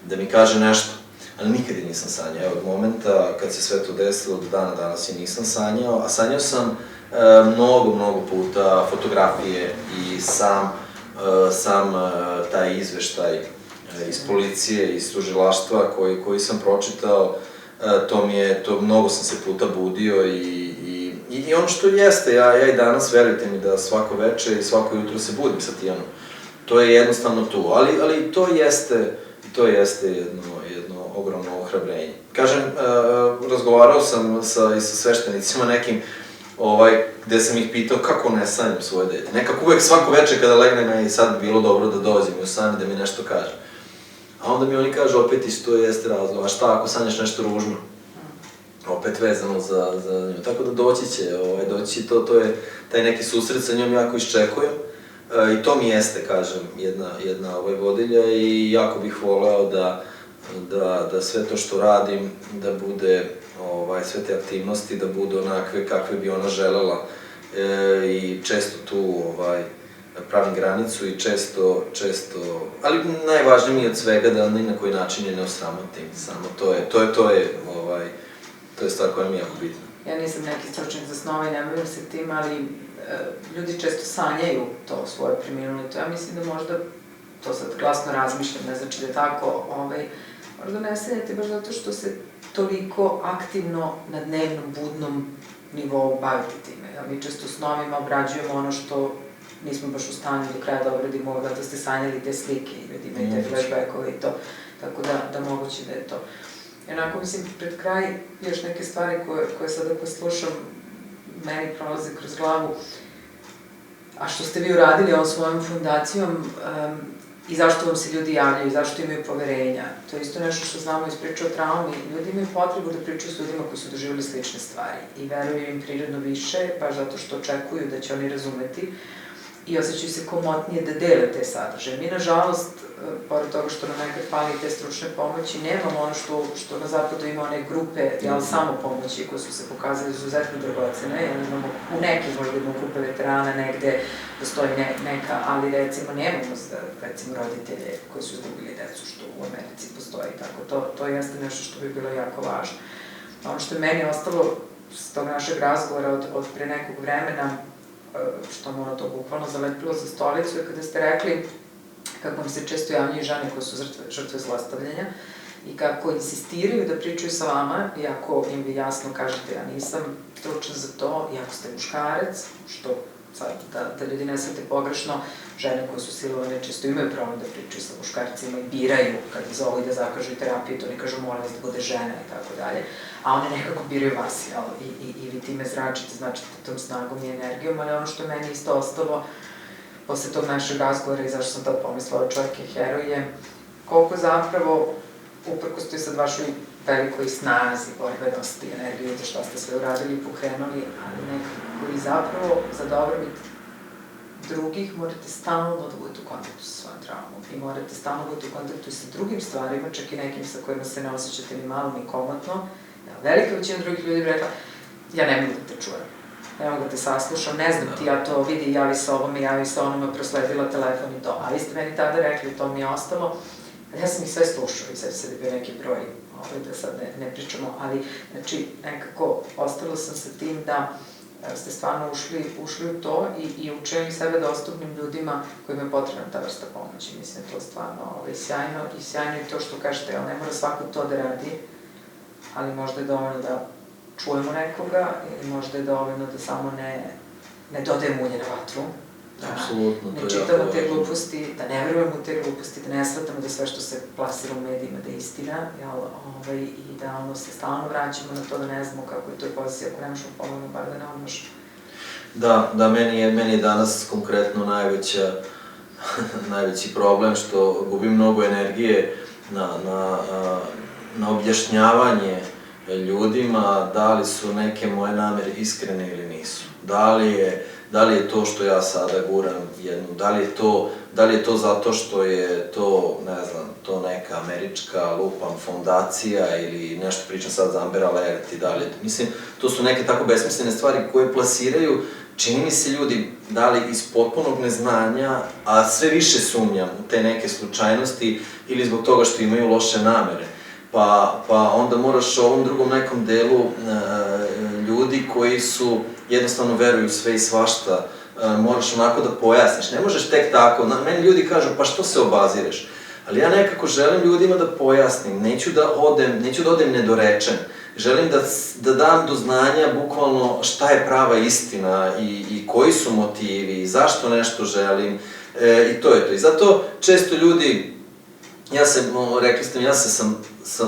da mi kaže nešto, ali nikad je nisam sanjao. Evo, od momenta kad se sve to desilo, do dana danas je nisam sanjao, a sanjao sam mnogo puta fotografije i sam taj izveštaj iz policije, iz tužilaštva koji sam pročitao, to mnogo sam se puta budio i ono što jeste, ja i danas, verujte mi da svako veče i svako jutro se budim sa Tijanom. To je jednostavno tu, ali to jeste jedno ogromno ohrabrenje. Kažem, razgovarao sam i sa sveštenicima nekim, gde sam ih pitao kako ne sanjam svoje dete. Nekako uvek svako večer kada legnem, sad bi bilo dobro da dođem i u san da mi nešto kaže. A onda mi oni kažu, opet isto jeste razlog, a šta ako sanjaš nešto ružno? Opet vezano za nju. Tako da doći će, to je taj neki susret sa njom jako iščekujem. I to mi jeste, kažem, jedna vodilja i jako bih voleo da sve to što radim, da bude, sve te aktivnosti, da budu onakve kakve bi ona želela. I često tu pravim granicu i često, ali najvažnije mi je od svega da ni na koji način je ne osramotim, samo to je stvar koja mi je jako bitna. Ja nisam neki stručnjak za snove i ne bavim se tim, ali ljudi često sanjaju to svoje preminule, to ja mislim da možda, to sad glasno razmišljam, ne znači da je tako, možda ne sanjate baš zato što se toliko aktivno na dnevnom, budnom nivou bavite time. Mi često u snovima obrađujemo ono što nismo baš u stanju do kraja da obradimo, da ste sanjali te slike i da imate flashbackove i to, tako da moguće da je to. Jednako, mislim, pred kraj još neke stvari koje sad ako slušam, meni prolaze kroz glavu, a što ste vi uradili ovom svojom fundacijom i zašto vam se ljudi javljaju, zašto imaju poverenja. To je isto nešto što znamo iz priče o traumi. Ljudi imaju potrebu da pričaju s ljudima koji su doživjeli slične stvari i veruju im prirodno više, baš zato što očekuju da će oni razumeti i osjećaju se komotnije da dele te sadržaje. Mi, nažalost, pored toga što nam nekad fali te stručne pomoći, nemamo ono što na zapadu ima one grupe samopomoći koje su se pokazali izuzetno dragocene. Imamo u nekim možda imamo grupe veterana negde, postoji neka, ali recimo nemamo recimo roditelje koji su izgubili decu, što u Americi postoji. Tako, to jeste nešto što bi bilo jako važno. Ono što je meni ostalo s tog našeg razgovora od pre nekog vremena, što me ono to bukvalno zalepilo za stolicu, je kada ste rekli kako vam se često javljaju žene koje su žrtve zlostavljanja i kako insistiraju da pričaju sa vama, iako im vi jasno kažete ja nisam stručan za to, iako ste muškarac, što sad da ljudi ne shvate pogrešno, žene koje su silovane često imaju problem da pričaju sa muškarcima i biraju kad ih zovu i da zakažu i terapiju, to oni kažu molim vas da bude žena i tako dalje, a one nekako biraju vas, jel, i vi time zračite, značite tom snagom i energijom, ali ono što je meni isto ostalo posle tog našeg razgovora i zašto sam tad pomislila čovjek je heroj je koliko zapravo, uprkos to je sad vašoj velikoj snazi, borbenosti, energiju, za što ste sve uradili i pokrenuli, ali nekako i zapravo za dobrobit drugih morate stalno da budete u kontaktu sa svojom traumom i morate stalno budete u kontaktu i sa drugim stvarima, čak i nekim sa kojima se ne osjećate ni malo ni komotno. Velika većina drugih ljudi bi rekla, ja ne mogu da te čujem, ne mogu da te saslušam, ne znam ti, ja to vidi, javi se ovome, javi se onome, prosledila telefon i to, a vi ste meni tada rekli, to mi je ostalo, ja sam ih sve slušao i sad je bio neki broj, da sad ne pričamo, ali znači nekako ostalo sam sa tim da ste stvarno ušli u to i učinili sebe dostupnim ljudima kojima je potrebna ta vrsta pomoći. Mislim, to je stvarno sjajno i sjajno je to što kažete, ne mora svako to da radi, ali možda je dovoljno da čujemo nekoga ili možda je dovoljno da samo ne dodajemo ulje na vatru, da ne čitamo te gluposti, da ne verujemo u te gluposti, da ne shvatamo da sve što se plasira u medijima da je istina i da se stalno vraćamo na to da ne znamo kako je to pozicija, ako ne možemo pomoći, bar da ne odmaš. Da, meni je danas konkretno najveći problem što gubim mnogo energije na objašnjavanje ljudima, da li su neke moje namere iskrene ili nisu. Da li je to što ja sada guram jednu, da li je to zato što je to, ne znam, to neka američka, lupam, fondacija ili nešto pričam sad za Amber Alert i dalje. Mislim, to su neke tako besmislene stvari koje plasiraju, čini mi se ljudi, da li iz potpunog neznanja, a sve više sumnjam u te neke slučajnosti ili zbog toga što imaju loše namere. Pa onda moraš u ovom drugom nekom delu ljudi koji su jednostavno veruju sve i svašta, moraš onako da pojasniš. Ne možeš tek tako, meni ljudi kažu pa što se obazireš? Ali ja nekako želim ljudima da pojasnim, neću da odem nedorečen. Želim da dam do znanja bukvalno šta je prava istina i koji su motivi i zašto nešto želim i to je to. I zato često ljudi, rekli ste mi, ja se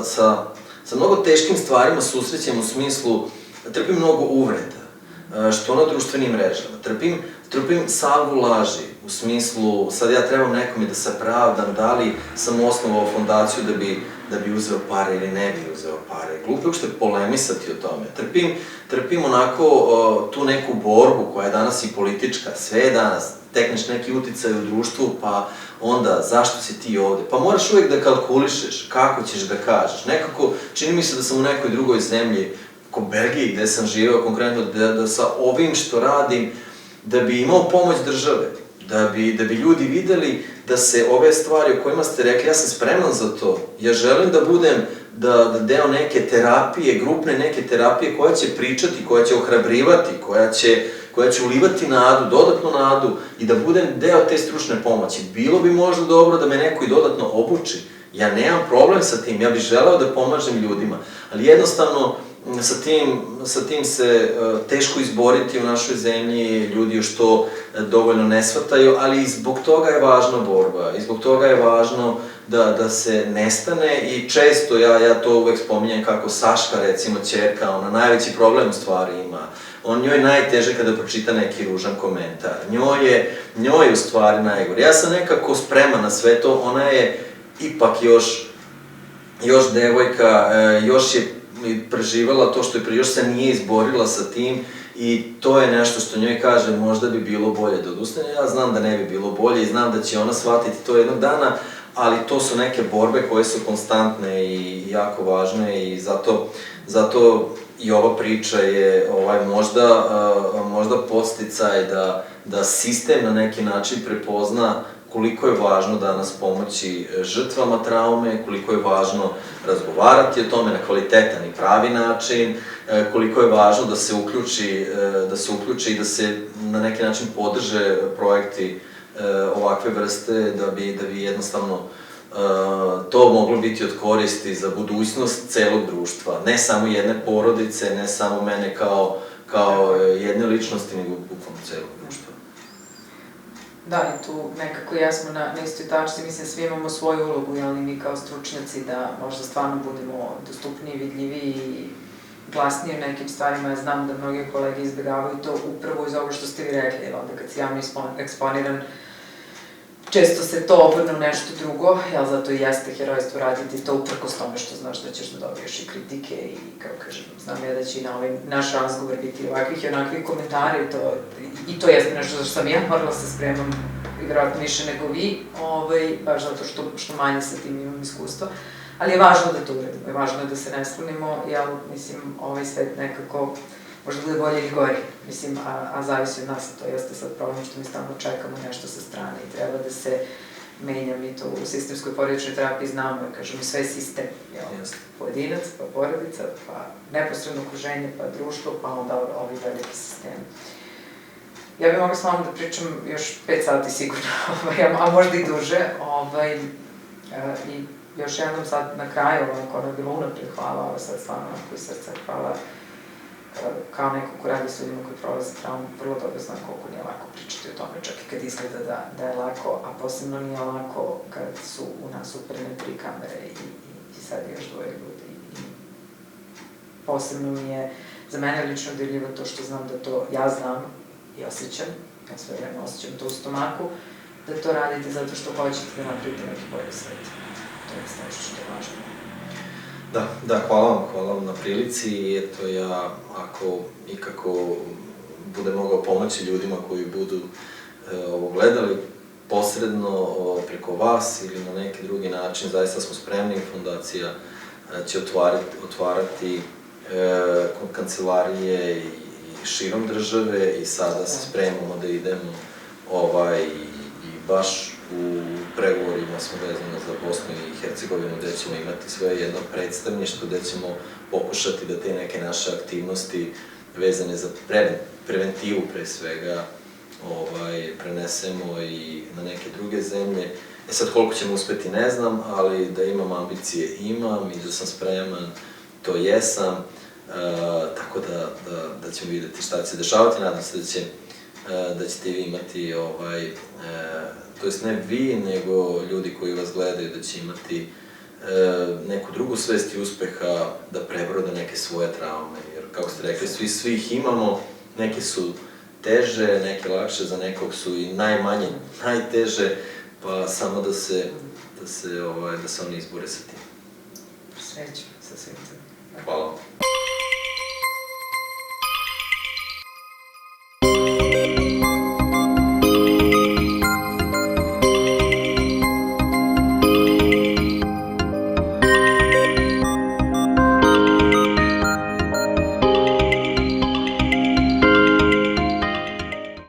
sa mnogo teškim stvarima susrećem u smislu, trpim mnogo uvreda, što na društvenim mrežama, trpim salvu laži, u smislu, sad ja trebam nekome da se pravdam, da li sam osnovao fondaciju da bi uzeo pare ili ne bi uzeo pare. Glupo je uopšte polemisati o tome. Trpim onako tu neku borbu koja je danas i politička, sve je danas, tekneš neki uticaj u društvu, pa onda zašto si ti ovde? Pa moraš uvek da kalkulišeš kako ćeš da kažeš. Nekako, čini mi se da sam u nekoj drugoj zemlji, ko Belgiji gde sam živeo, konkretno da sa ovim što radim, da bi imao pomoć države, da bi ljudi videli da se ove stvari o kojima ste rekli, ja sam spreman za to. Ja želim da budem deo neke terapije, grupne neke terapije koja će pričati, koja će ohrabrivati, koja će ulivati nadu, dodatnu nadu i da budem deo te stručne pomoći. Bilo bi možda dobro da me neko i dodatno obuči. Ja nemam problem sa tim, ja bih želeo da pomažem ljudima, ali jednostavno sa tim se teško izboriti u našoj zemlji, ljudi još to dovoljno ne shvataju, ali i zbog toga je važna borba, i zbog toga je važno da se nestane i često, ja to uvek spominjem kako Saška, recimo, ćerka, ona najveći problem u stvari ima. Njoj je najteže kada pročita neki ružan komentar, njoj je u stvari najgore. Ja sam nekako spreman na sve to, ona je ipak još devojka, još je preživala to što je još se nije izborila sa tim i to je nešto što njoj kaže možda bi bilo bolje da odustane. Ja znam da ne bi bilo bolje i znam da će ona shvatiti to jednog dana, ali to su neke borbe koje su konstantne i jako važne i zato i ova priča je možda podsticaj da sistem na neki način prepozna koliko je važno danas pomoći žrtvama traume, koliko je važno razgovarati o tome na kvalitetan i pravi način, koliko je važno da se uključi i da se na neki način podrže projekti ovakve vrste, da bi jednostavno to moglo biti od koristi za budućnost celog društva. Ne samo jedne porodice, ne samo mene kao jedne ličnosti, nego bukvalno celog društva. Da, i tu nekako jesmo na istoj tačci, mislim svi imamo svoju ulogu, ali mi kao stručnjaci da možda stvarno budemo dostupniji, vidljiviji i glasniji u nekim stvarima. Ja znam da mnogi kolege izbjegavaju to upravo iz ovoga što ste vi rekli, jer onda kad si javno eksponiran, često se to obrne u nešto drugo, jel zato i jeste herojstvo raditi to uprkos tome što znaš da ćeš da dobiješ i kritike i, kao kažem, znam ja da će i na ovaj naš razgovor biti ovakvih i onakvih komentara i to jeste nešto za što sam ja morala se spremam i vjerojatno više nego vi, baš zato što manje sa tim imam iskustva, ali je važno da to uradimo, je važno da se ne sklonimo, jel, mislim, ovaj svet nekako možda bude bolje ili gori, mislim, a zavisi od nas, to jeste sad problem što mi stalno čekamo nešto sa strane i treba da se menja, mi to u sistemskoj porodičnoj terapiji znamo, kažemo, sve je sistem, pojedinac, pa porodica, pa neposredno okruženje, pa društvo, pa onda ovi veliki sistemi. Ja bih mogla s vama da pričam još 5 sati sigurno, a možda i duže, i još jednom sad na kraju, ono je bilo unaprijed, hvala, sad stvarno onako iz srca, hvala kao neko ko radi s ljudima koji prolaze traumu, vrlo dobro zna koliko nije lako pričati o tome, čak i kad izgleda da je lako, a posebno nije lako kad su u nas uprene 3 kamere i sad još 2 ljudi. Posebno mi je za mene lično dirljivo to što znam da to ja znam i osjećam, ja sve vreme osjećam to u stomaku, da to radite zato što hoćete da napravite neki bolji svet. To je nešto što je važno. Da, hvala vam na prilici i eto ja, ako ikako bude mogao pomoći ljudima koji budu ovo gledali posredno preko vas ili na neki drugi način, zaista smo spremni, fondacija će otvarati kancelarije i širom države i sada se spremamo da idemo i baš u pregovorima smo vezani za Bosnu i Hercegovinu, gde ćemo imati svoje jedno predstavništvo, gde ćemo pokušati da te neke naše aktivnosti vezane za preventivu pre svega prenesemo i na neke druge zemlje. Sad koliko ćemo uspeti ne znam, ali da imam ambicije imam i da sam spreman, to jesam, tako da ćemo videti šta će se dešavati, nadam se da ćete vi imati, to jest ne vi, nego ljudi koji vas gledaju, da će imati neku drugu svest i uspeha da prebrode neke svoje traume, jer kako ste rekli, svi ih imamo, neke su teže, neke lakše, za nekog su i najmanje, najteže, pa samo da se oni izbore sa tim. Sreću sa svim tim. Hvala vam.